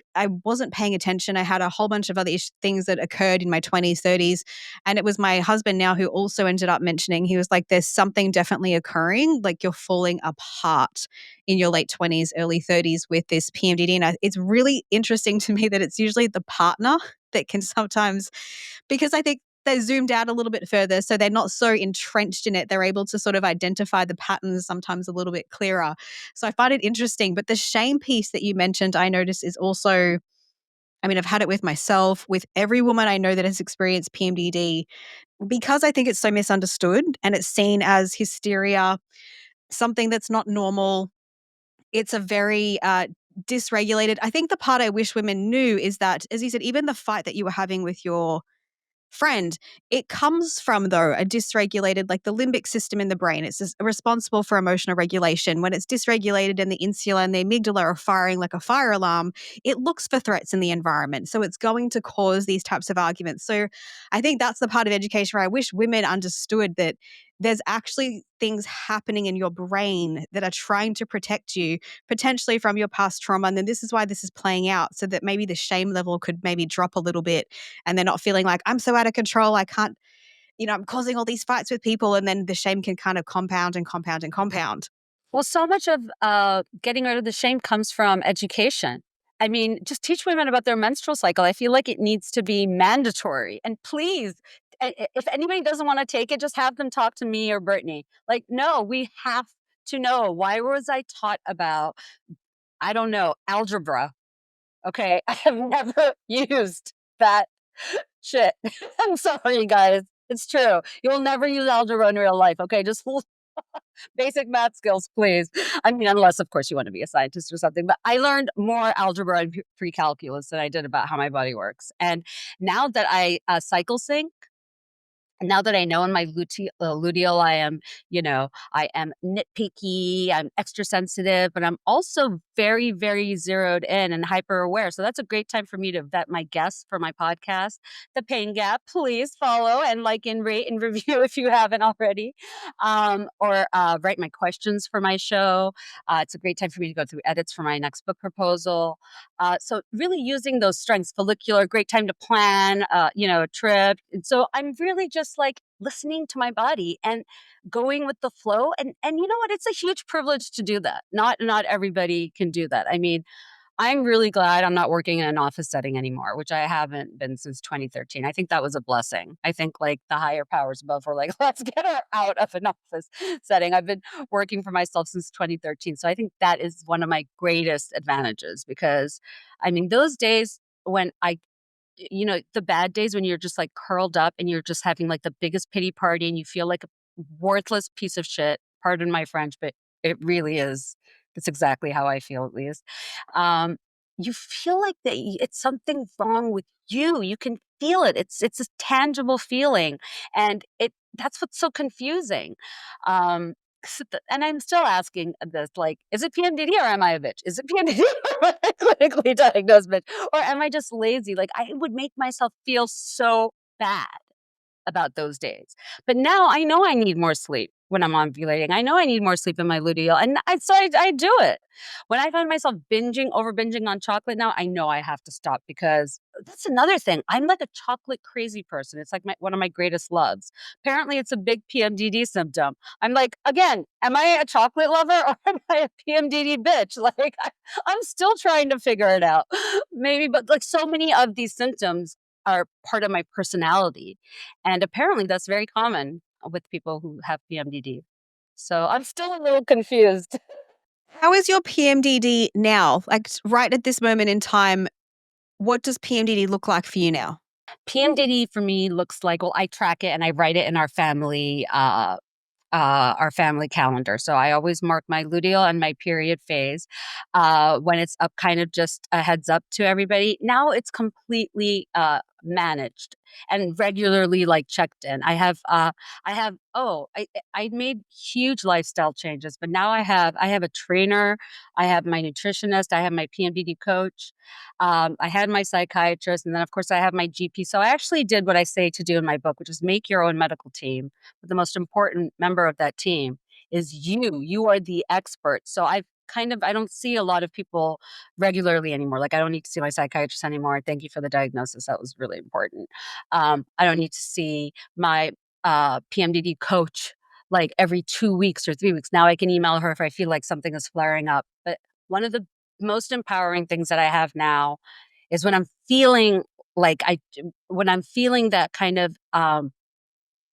wasn't paying attention. I had a whole bunch of other things that occurred in my 20s, 30s. And it was my husband now who also ended up mentioning, he was like, "There's something definitely occurring. Like you're falling apart in your late 20s, early 30s with this PMDD." And it's really interesting to me that it's usually the partner that can sometimes, because I think they're zoomed out a little bit further, so they're not so entrenched in it. They're able to sort of identify the patterns sometimes a little bit clearer. So I find it interesting. But the shame piece that you mentioned, I notice is also, I mean, I've had it with myself, with every woman I know that has experienced PMDD, because I think it's so misunderstood and it's seen as hysteria, something that's not normal. It's a very dysregulated. I think the part I wish women knew is that, as you said, even the fight that you were having with your friend, it comes from, though, a dysregulated, like the limbic system in the brain. It's just responsible for emotional regulation. When it's dysregulated and the insula and the amygdala are firing like a fire alarm, it looks for threats in the environment. So it's going to cause these types of arguments. So I think that's the part of education where I wish women understood that there's actually things happening in your brain that are trying to protect you potentially from your past trauma. And then this is why this is playing out, so that maybe the shame level could maybe drop a little bit and they're not feeling like, "I'm so out of control. I can't, I'm causing all these fights with people." And then the shame can kind of compound and compound and compound. Well, so much of getting rid of the shame comes from education. I mean, just teach women about their menstrual cycle. I feel like it needs to be mandatory. And please, if anybody doesn't want to take it, just have them talk to me or Brittany. Like, no, we have to know. Why was I taught about, I don't know, algebra? Okay. I have never used that shit. I'm sorry, guys. It's true. You'll never use algebra in real life. Okay. Just basic math skills, please. I mean, unless, of course, you want to be a scientist or something. But I learned more algebra and pre-calculus than I did about how my body works. And now that I cycle sync, now that I know in my luteal, I am nitpicky, I'm extra sensitive, but I'm also very, very zeroed in and hyper aware. So that's a great time for me to vet my guests for my podcast, The Pain Gap. Please follow and like and rate and review if you haven't already, or write my questions for my show. It's a great time for me to go through edits for my next book proposal. So really using those strengths, follicular, great time to plan, a trip. And so I'm really just like listening to my body and going with the flow. And you know what? It's a huge privilege to do that. Not everybody can do that. I mean, I'm really glad I'm not working in an office setting anymore, which I haven't been since 2013. I think that was a blessing. I think like the higher powers above were like, let's get her out of an office setting. I've been working for myself since 2013. So I think that is one of my greatest advantages because I mean, those days when the bad days when you're just like curled up and you're just having like the biggest pity party and you feel like a worthless piece of shit. Pardon my French, but it really is. It's exactly how I feel, at least. Um, you feel like that it's something wrong with you. You can feel it. It's a tangible feeling, and that's what's so confusing. Um, and I'm still asking this, like, is it PMDD or am I a bitch? Is it PMDD or am I clinically diagnosed bitch? Or am I just lazy? Like, I would make myself feel so bad about those days. But now I know I need more sleep when I'm ovulating. I know I need more sleep in my luteal, and I do it. When I find myself over binging on chocolate now, I know I have to stop, because that's another thing. I'm like a chocolate crazy person. It's like one of my greatest loves. Apparently, it's a big PMDD symptom. I'm like, again, am I a chocolate lover or am I a PMDD bitch? Like, I'm still trying to figure it out. Maybe, but like so many of these symptoms are part of my personality. And apparently that's very common with people who have PMDD. So I'm still a little confused. How is your PMDD now? Like right at this moment in time, what does PMDD look like for you now? PMDD for me looks like, well, I track it and I write it in our family calendar. So I always mark my luteal and my period phase when it's up, kind of just a heads up to everybody. Now it's completely managed and regularly like checked in. I made huge lifestyle changes, but now I have a trainer, I have my nutritionist, I have my PMDD coach, I had my psychiatrist, and then of course I have my GP. So I actually did what I say to do in my book, which is make your own medical team. But the most important member of that team is you. You are the expert. So I don't see a lot of people regularly anymore. Like, I don't need to see my psychiatrist anymore. Thank you for the diagnosis. That was really important. I don't need to see my PMDD coach like every 2 weeks or 3 weeks. Now I can email her if I feel like something is flaring up. But one of the most empowering things that I have now is like I, when I'm feeling that kind of,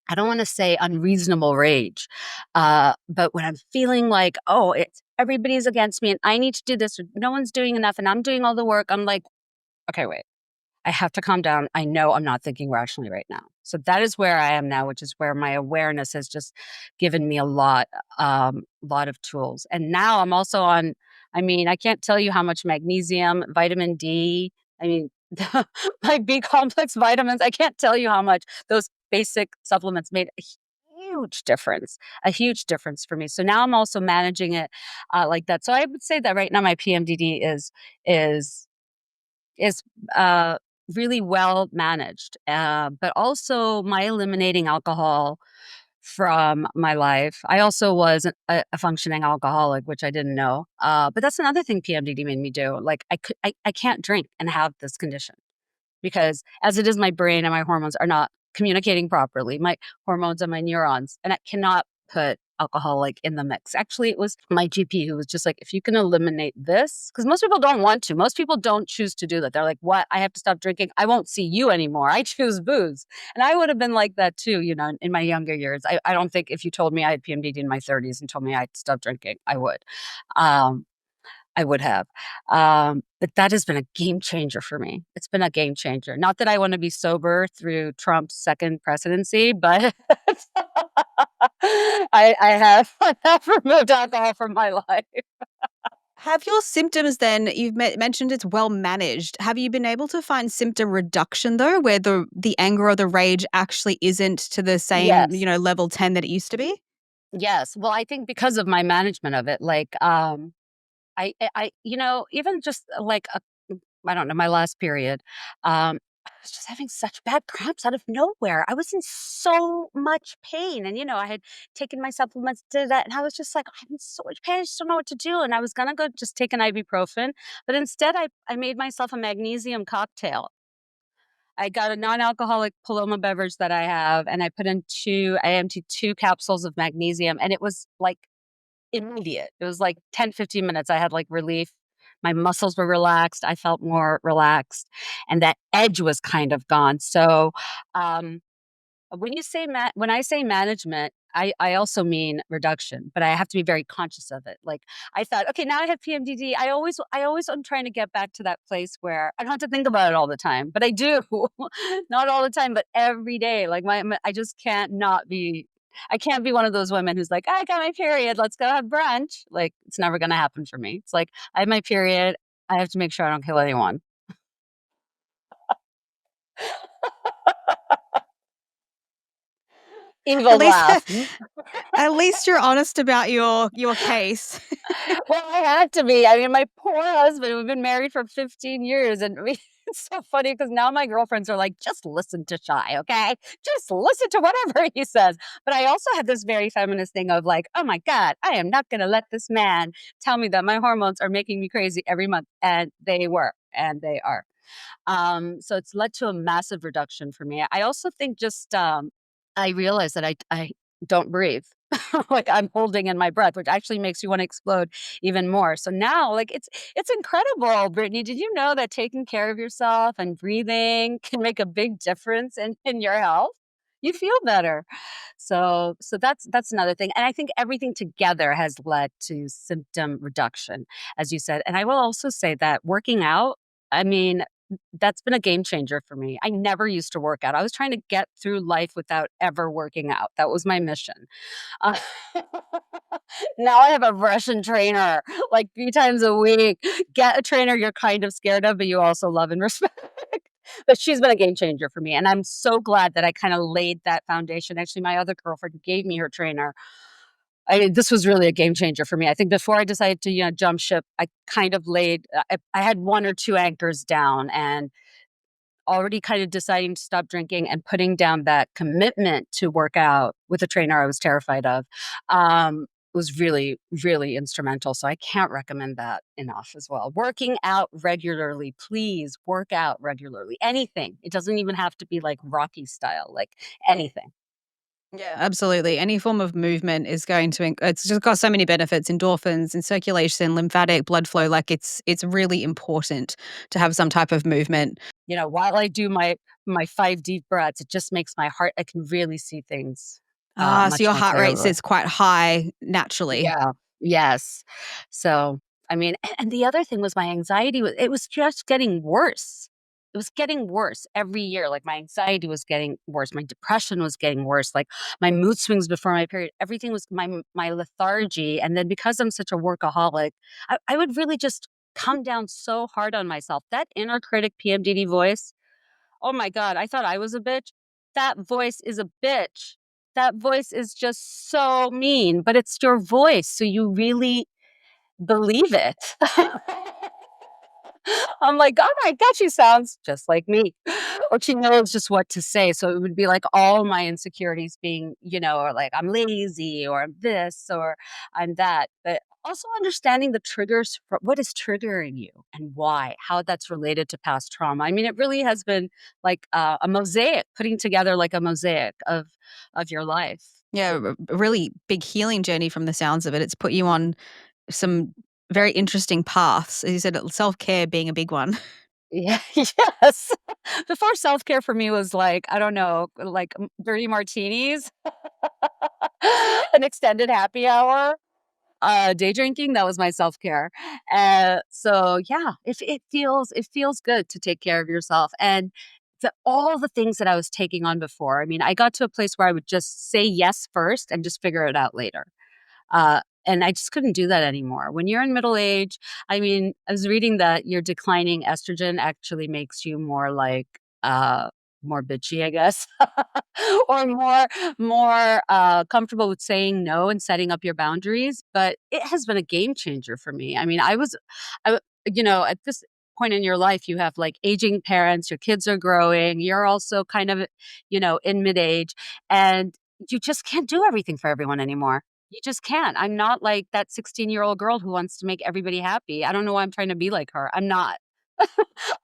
I don't want to say unreasonable rage, but when I'm feeling like, oh, it's everybody's against me and I need to do this, or no one's doing enough and I'm doing all the work, I'm like, okay, wait, I have to calm down. I know I'm not thinking rationally right now. So that is where I am now, which is where my awareness has just given me a lot of tools. And now I'm also on, I mean, I can't tell you how much magnesium, vitamin D, I mean, my B complex vitamins, I can't tell you how much those basic supplements made a huge difference for me. So now I'm also managing it like that. So I would say that right now my PMDD is is uh, really well managed. But also my eliminating alcohol from my life. I also was a functioning alcoholic, which I didn't know. But that's another thing PMDD made me do. Like, I can't drink and have this condition, because as it is, my brain and my hormones are not communicating properly. My hormones and my neurons, and I cannot put alcohol like in the mix. Actually, it was my GP who was just like, if you can eliminate this, because most people don't want to. Most people don't choose to do that. They're like, what? I have to stop drinking. I won't see you anymore. I choose booze. And I would have been like that too, in my younger years. I don't think if you told me I had PMDD in my 30s and told me I'd stop drinking, I would. Um, I would have. But that has been a game changer for me. It's been a game changer. Not that I want to be sober through Trump's second presidency, but I have removed alcohol from my life. Have your symptoms then, you've mentioned it's well managed. Have you been able to find symptom reduction though, where the anger or the rage actually isn't to the same, Yes. level 10 that it used to be? Yes. Well, I think because of my management of it, like, even just like I don't know, my last period, I was just having such bad cramps out of nowhere. I was in so much pain. And, I had taken my supplements, did that. And I was just like, I'm in so much pain. I just don't know what to do. And I was going to go just take an ibuprofen. But instead, I made myself a magnesium cocktail. I got a non-alcoholic Paloma beverage that I have, and I emptied 2 capsules of magnesium, and it was like immediate. It was like 10, 15 minutes. I had like relief. My muscles were relaxed. I felt more relaxed, and that edge was kind of gone. So, um, when I say management, I also mean reduction, but I have to be very conscious of it. Like, I thought, okay, now I have PMDD. I always am trying to get back to that place where I don't have to think about it all the time, but I do. Not all the time, but every day. Like, I just can't not be. I can't be one of those women who's like, I got my period. Let's go have brunch. Like, it's never going to happen for me. It's like, I have my period. I have to make sure I don't kill anyone. At Evil least laugh. at least you're honest about your case. Well, I had to be. I mean, my poor husband, we've been married for 15 years, and it's so funny because now my girlfriends are like, "Just listen to Shy, okay? Just listen to whatever he says." But I also had this very feminist thing of like, "Oh my God, I am not gonna let this man tell me that my hormones are making me crazy every month." And they were, and they are. So it's led to a massive reduction for me. I also think just I realized that I don't breathe. Like I'm holding in my breath, which actually makes you want to explode even more. So now, like it's incredible, Brittany. Did you know that taking care of yourself and breathing can make a big difference in your health? You feel better. So that's another thing. And I think everything together has led to symptom reduction, as you said. And I will also say that working out, I mean, that's been a game changer for me. I never used to work out. I was trying to get through life without ever working out. That was my mission. Uh, now I have a Russian trainer like 3 times a week. Get a trainer you're kind of scared of, but you also love and respect. But she's been a game changer for me, and I'm so glad that I kinda laid that foundation. Actually, my other girlfriend who gave me her trainer, this was really a game changer for me. I think before I decided to, jump ship, I kind of laid I had 1 or 2 anchors down, and already kind of deciding to stop drinking and putting down that commitment to work out with a trainer I was terrified of, was really, really instrumental. So I can't recommend that enough as well. Working out regularly, please work out regularly. Anything. It doesn't even have to be like Rocky style, like anything. Yeah, absolutely. Any form of movement is going to it's just got so many benefits, endorphins and circulation, lymphatic blood flow, like it's really important to have some type of movement. While I do my 5 deep breaths, it just makes my heart, I can really see things So much your more heart rate clearly. sits quite high naturally. Yeah. Yes. So, I mean, and the other thing was my anxiety was it was just getting worse. It was getting worse every year. Like my anxiety was getting worse. My depression was getting worse. Like my mood swings before my period, everything was my lethargy. And then because I'm such a workaholic, I would really just come down so hard on myself. That inner critic PMDD voice, oh my God, I thought I was a bitch. That voice is a bitch. That voice is just so mean, but it's your voice, so you really believe it. I'm like, "Oh my god, she sounds just like me." Or she knows just what to say, so it would be like all my insecurities being, or like I'm lazy or I'm this or I'm that, but also understanding the triggers for what is triggering you and why, how that's related to past trauma. I mean, it really has been like, a mosaic, putting together like a mosaic of your life. Yeah, a really big healing journey from the sounds of it. It's put you on some very interesting paths. As you said, self-care being a big one. Yeah, yes. Before self-care for me was like, I don't know, like, dirty martinis, an extended happy hour, day drinking, that was my self-care. So yeah, it feels good to take care of yourself, and all the things that I was taking on before, I mean, I got to a place where I would just say yes first and just figure it out later. And I just couldn't do that anymore. When you're in middle age, I mean, I was reading that your declining estrogen actually makes you more like more bitchy, I guess, or more comfortable with saying no and setting up your boundaries. But it has been a game changer for me. I mean, at this point in your life, you have like aging parents, your kids are growing, you're also kind of, in mid age, and you just can't do everything for everyone anymore. You just can't. I'm not like that 16-year-old girl who wants to make everybody happy. I don't know why I'm trying to be like her. I'm not.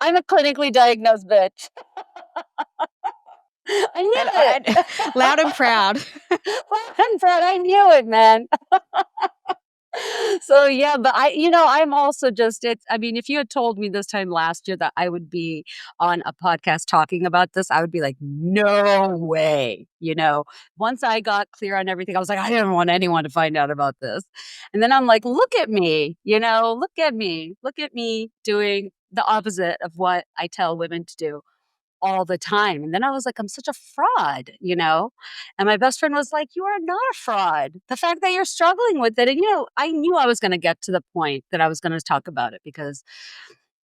I'm a clinically diagnosed bitch. I knew And it. loud and proud. I'm proud. I knew it, man. So yeah, but I'm also just I mean, if you had told me this time last year that I would be on a podcast talking about this, I would be like, no way. Once I got clear on everything, I was like, I didn't want anyone to find out about this. And then I'm like, look at me, look at me doing the opposite of what I tell women to do all the time. And then I was like, I'm such a fraud, you know? And my best friend was like, you are not a fraud. The fact that you're struggling with it. And, you know, I knew I was going to get to the point that I was going to talk about it because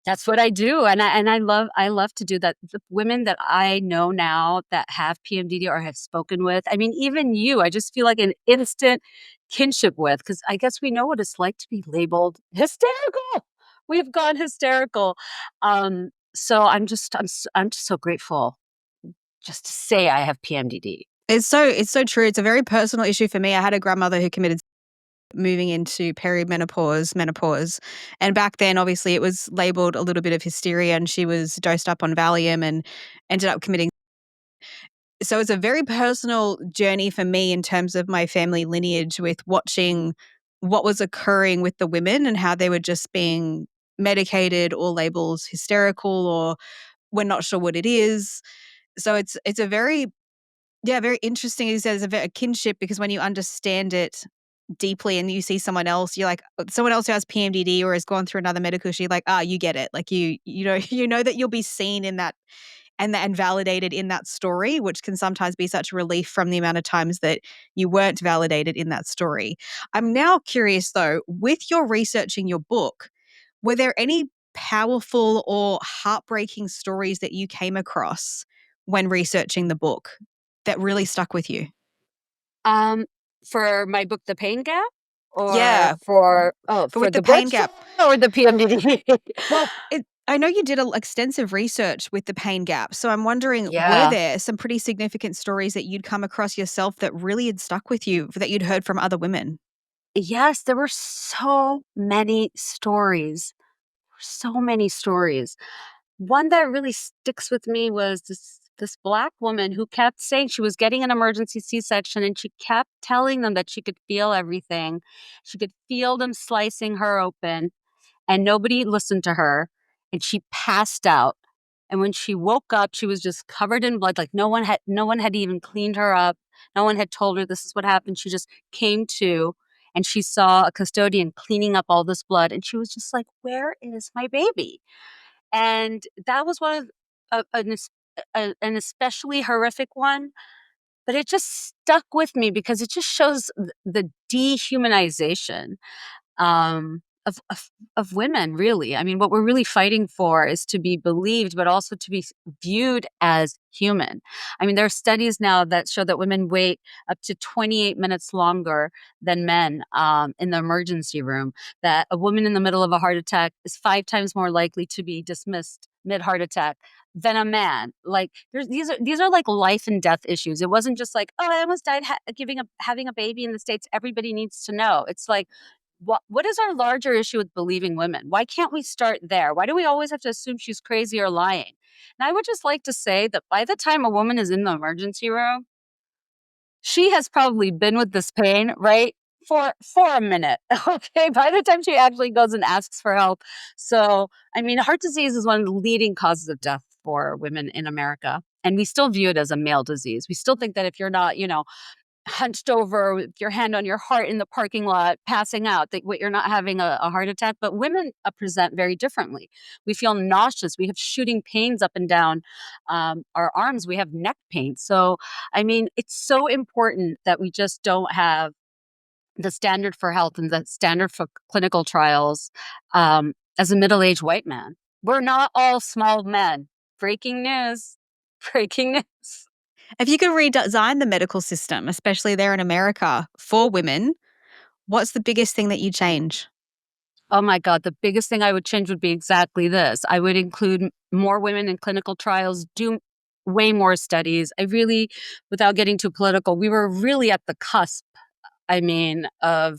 that's what I do. And I love to do that. The women that I know now that have PMDD or have spoken with, I mean, even you, I just feel like an instant kinship with, because I guess we know what it's like to be labeled hysterical. We've gone hysterical. So I'm just so grateful just to say I have PMDD. It's so true. It's a very personal issue for me. I had a grandmother who committed moving into perimenopause, menopause. And back then, obviously, it was labeled a little bit of hysteria, and she was dosed up on Valium and ended up committing. So it's a very personal journey for me in terms of my family lineage with watching what was occurring with the women and how they were just being medicated or labeled hysterical or we're not sure what it is. So it's a very very interesting. He says a kinship because when you understand it deeply and you see someone else, you're like someone else who has PMDD or has gone through another medical issue, like, you get it. Like you know, you know that you'll be seen in that and validated in that story, which can sometimes be such a relief from the amount of times that you weren't validated in that story. I'm now curious though, with your researching your book, were there any powerful or heartbreaking stories that you came across when researching the book that really stuck with you? Um, for my book, The Pain Gap, or Yeah, for for with the the pain birth story gap. or the PMDD? Well, I know you did extensive research with the pain gap, so I'm wondering, were Yeah. there some pretty significant stories that you'd come across yourself that really had stuck with you, that you'd heard from other women? Yes, there were so many stories. So many stories. One that really sticks with me was this Black woman who kept saying she was getting an emergency C-section, and she kept telling them that she could feel everything. She could feel them slicing her open, and nobody listened to her, and she passed out. And when she woke up, she was just covered in blood. Like no one had even cleaned her up. No one had told her this is what happened. She just came to, and she saw a custodian cleaning up all this blood, and she was just like, "Where is my baby?" And that was one of an especially horrific one, but it just stuck with me because it just shows the dehumanization of women, really. I mean, what we're really fighting for is to be believed, but also to be viewed as human. I mean, there are studies now that show that women wait up to 28 minutes longer than men in the emergency room, that a woman in the middle of a heart attack is 5 times more likely to be dismissed mid-heart attack than a man. Like these are like life and death issues. It wasn't just like, oh, I almost died having a baby in the States. Everybody needs to know. It's like, what is our larger issue with believing women? Why can't we start there? Why do we always have to assume she's crazy or lying? And I would just like to say that by the time a woman is in the emergency room, she has probably been with this pain, right? For a minute. Okay. By the time she actually goes and asks for help. So, I mean, heart disease is one of the leading causes of death for women in America. And we still view it as a male disease. We still think that if you're not, you know, hunched over with your hand on your heart in the parking lot, passing out, that what you're not having a heart attack. But women present very differently. We feel nauseous. We have shooting pains up and down our arms. We have neck pain. So, I mean, it's so important that we just don't have the standard for health and the standard for clinical trials as a middle-aged white man. We're not all small men. Breaking news. Breaking news. If you could redesign the medical system, especially there in America for women, what's the biggest thing that you change? Oh my God, the biggest thing I would change would be exactly this. I would include more women in clinical trials, do way more studies. I really, without getting too political, we were really at the cusp, I mean, I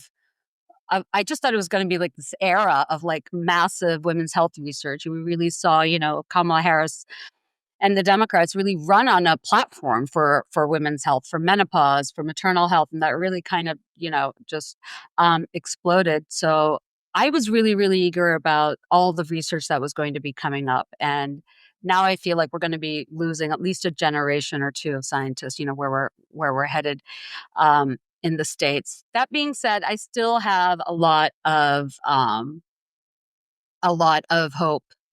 just thought it was going to be like this era of like massive women's health research. And we really saw, you know, Kamala Harris and the Democrats really run on a platform for women's health, for menopause, for maternal health, and that really kind of, you know, just exploded. So I was really, really eager about all the research that was going to be coming up, and now I feel like we're going to be losing at least a generation or two of scientists. You know, where we're headed in the States. That being said, I still have a lot of hope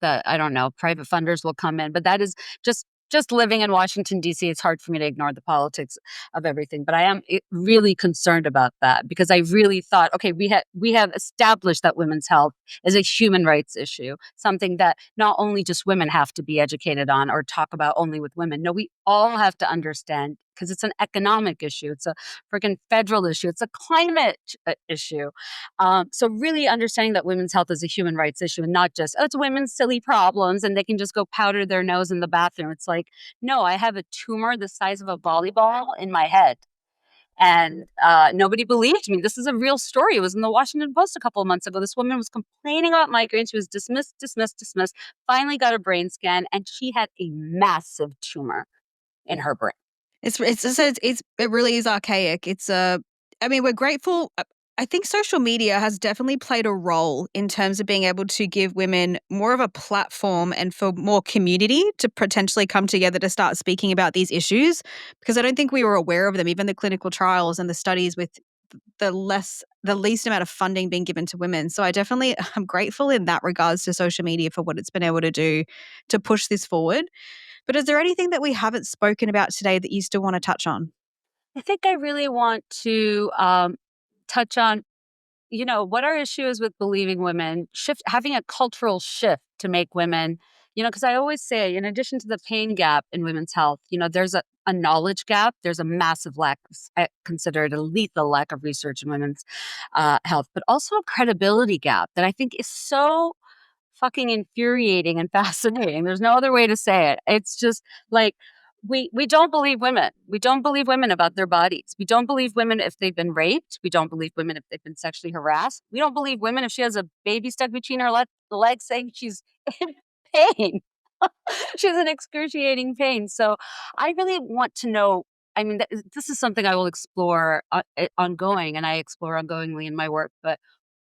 that, I don't know, private funders will come in, but that is just just living in Washington, D.C., it's hard for me to ignore the politics of everything. But I am really concerned about that because I really thought, okay, we have established that women's health is a human rights issue, something that not only just women have to be educated on or talk about only with women. No, we all have to understand because it's an economic issue. It's a freaking federal issue. It's a climate issue. So really understanding that women's health is a human rights issue and not just, oh, it's women's silly problems and they can just go powder their nose in the bathroom. It's like, no, I have a tumor the size of a volleyball in my head. And nobody believed me. This is a real story. It was in the Washington Post a couple of months ago. This woman was complaining about migraines. She was dismissed, finally got a brain scan, and she had a massive tumor in her brain. It really is archaic. I mean, we're grateful. I think social media has definitely played a role in terms of being able to give women more of a platform and for more community to potentially come together to start speaking about these issues, because I don't think we were aware of them, even the clinical trials and the studies with the least amount of funding being given to women. So I'm grateful in that regards to social media for what it's been able to do to push this forward. But is there anything that we haven't spoken about today that you still want to touch on? I think I really want to touch on, what our issue is with believing women, having a cultural shift to make women, because I always say, in addition to the pain gap in women's health, there's a knowledge gap. There's a massive lack, I consider it a lethal lack of research in women's health, but also a credibility gap that I think is so fucking infuriating and fascinating. There's no other way to say it. It's just like we don't believe women. We don't believe women about their bodies. We don't believe women if they've been raped. We don't believe women if they've been sexually harassed. We don't believe women if she has a baby stuck between her legs saying she's in pain. She's in excruciating pain. So I really want to know. I mean, this is something I will explore ongoing, and I explore ongoingly in my work. But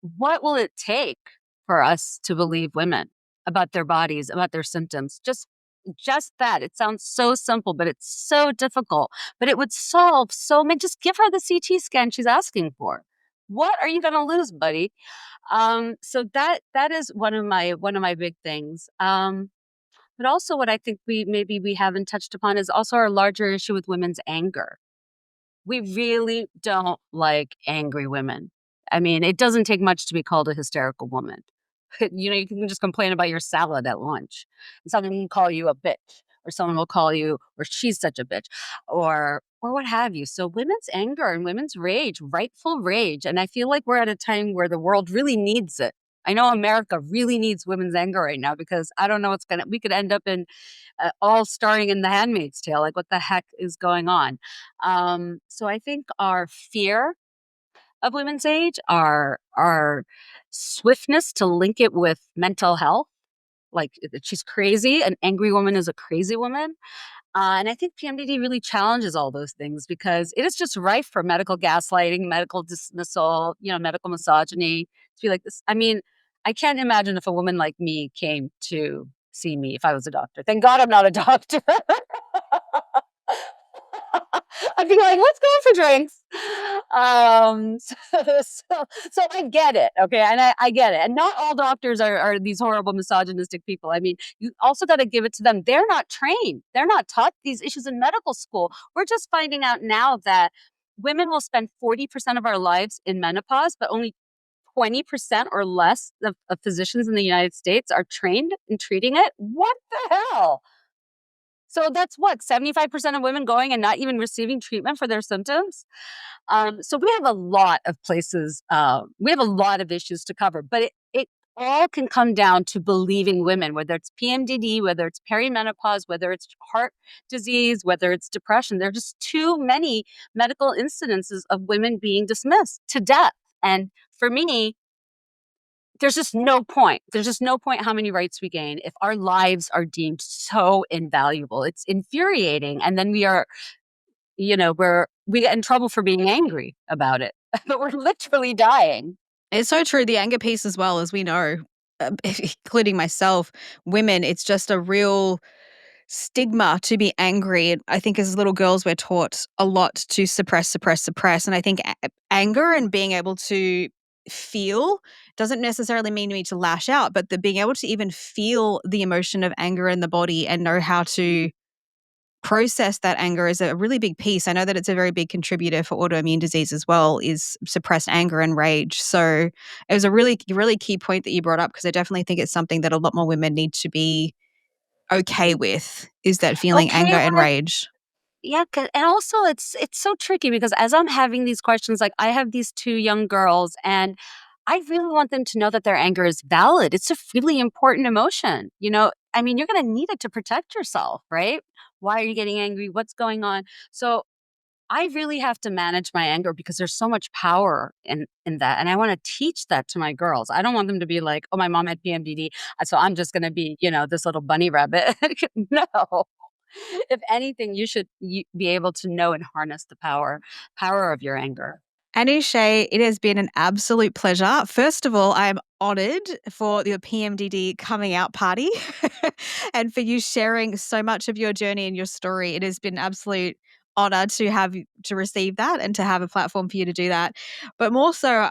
what will it take for us to believe women about their bodies, about their symptoms? Just that. It sounds so simple, but it's so difficult. But it would solve so many. Just give her the CT scan she's asking for. What are you going to lose, buddy? So that is one of my big things. But also, what I think we haven't touched upon is also our larger issue with women's anger. We really don't like angry women. I mean, it doesn't take much to be called a hysterical woman. You can just complain about your salad at lunch, and someone can call you a bitch, or someone will call you, or she's such a bitch, or what have you. So women's anger and women's rage, rightful rage, and I feel like we're at a time where the world really needs it. I know America really needs women's anger right now because I don't know we could end up in all starring in The Handmaid's Tale. Like, what the heck is going on? So I think our fear of women's age, our swiftness to link it with mental health, like that she's crazy, an angry woman is a crazy woman. And I think PMDD really challenges all those things because it is just rife for medical gaslighting, medical dismissal, medical misogyny. To be like this, I mean, I can't imagine if a woman like me came to see me if I was a doctor. Thank God I'm not a doctor. I'd be like, let's go for drinks. So I get it, okay, and I get it. And not all doctors are these horrible misogynistic people. I mean, you also got to give it to them. They're not trained. They're not taught these issues in medical school. We're just finding out now that women will spend 40% of our lives in menopause, but only 20% or less of physicians in the United States are trained in treating it. What the hell? So that's what, 75% of women going and not even receiving treatment for their symptoms. So we have a lot of places, we have a lot of issues to cover, but it all can come down to believing women, whether it's PMDD, whether it's perimenopause, whether it's heart disease, whether it's depression. There are just too many medical incidences of women being dismissed to death. And for me, there's just no point. There's just no point how many rights we gain if our lives are deemed so invaluable. It's infuriating. And then we get in trouble for being angry about it, but we're literally dying. It's so true. The anger piece as well, as we know, including myself, women, it's just a real stigma to be angry. And I think as little girls, we're taught a lot to suppress, suppress, suppress. And I think anger and being able to feel doesn't necessarily mean you need to lash out, but the being able to even feel the emotion of anger in the body and know how to process that anger is a really big piece. I know that it's a very big contributor for autoimmune disease as well, is suppressed anger and rage. So it was a really, really key point that you brought up, because I definitely think it's something that a lot more women need to be okay with, is that feeling Okay anger and with rage. Yeah, and also it's so tricky because as I'm having these questions, like I have these 2 young girls, and I really want them to know that their anger is valid. It's a really important emotion. I mean, you're going to need it to protect yourself, right? Why are you getting angry? What's going on? So I really have to manage my anger because there's so much power in that, and I want to teach that to my girls. I don't want them to be like, "Oh, my mom had PMDD, so I'm just going to be, this little bunny rabbit." No. If anything, you should be able to know and harness the power of your anger. Anushay, it has been an absolute pleasure. First of all, I'm honored for your PMDD coming out party and for you sharing so much of your journey and your story. It has been an absolute honor to receive that and to have a platform for you to do that. But more so,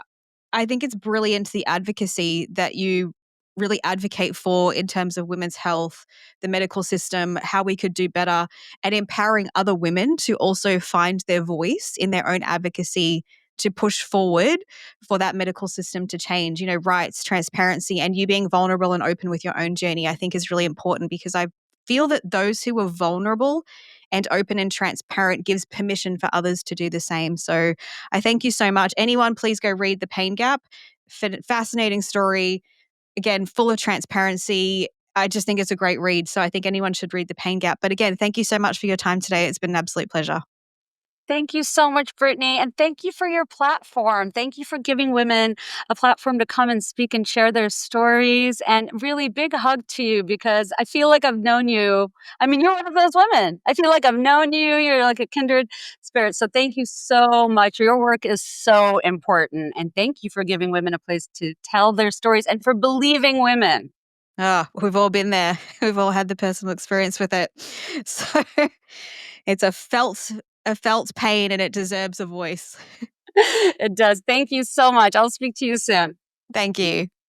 I think it's brilliant, the advocacy that you really advocate for in terms of women's health, the medical system, how we could do better, and empowering other women to also find their voice in their own advocacy to push forward for that medical system to change. Rights, transparency, and you being vulnerable and open with your own journey, I think is really important, because I feel that those who are vulnerable and open and transparent gives permission for others to do the same. So I thank you so much. Anyone, please go read The Pain Gap. Fascinating story. Again, full of transparency. I just think it's a great read. So I think anyone should read The Pain Gap. But again, thank you so much for your time today. It's been an absolute pleasure. Thank you so much, Brittany, and thank you for your platform. Thank you for giving women a platform to come and speak and share their stories. And really big hug to you, because I feel like I've known you. I mean, you're one of those women. I feel like I've known you. You're like a kindred spirit. So thank you so much. Your work is so important. And thank you for giving women a place to tell their stories and for believing women. We've all been there. We've all had the personal experience with it. So it's a felt pain, and it deserves a voice. It does. Thank you so much. I'll speak to you soon. Thank you.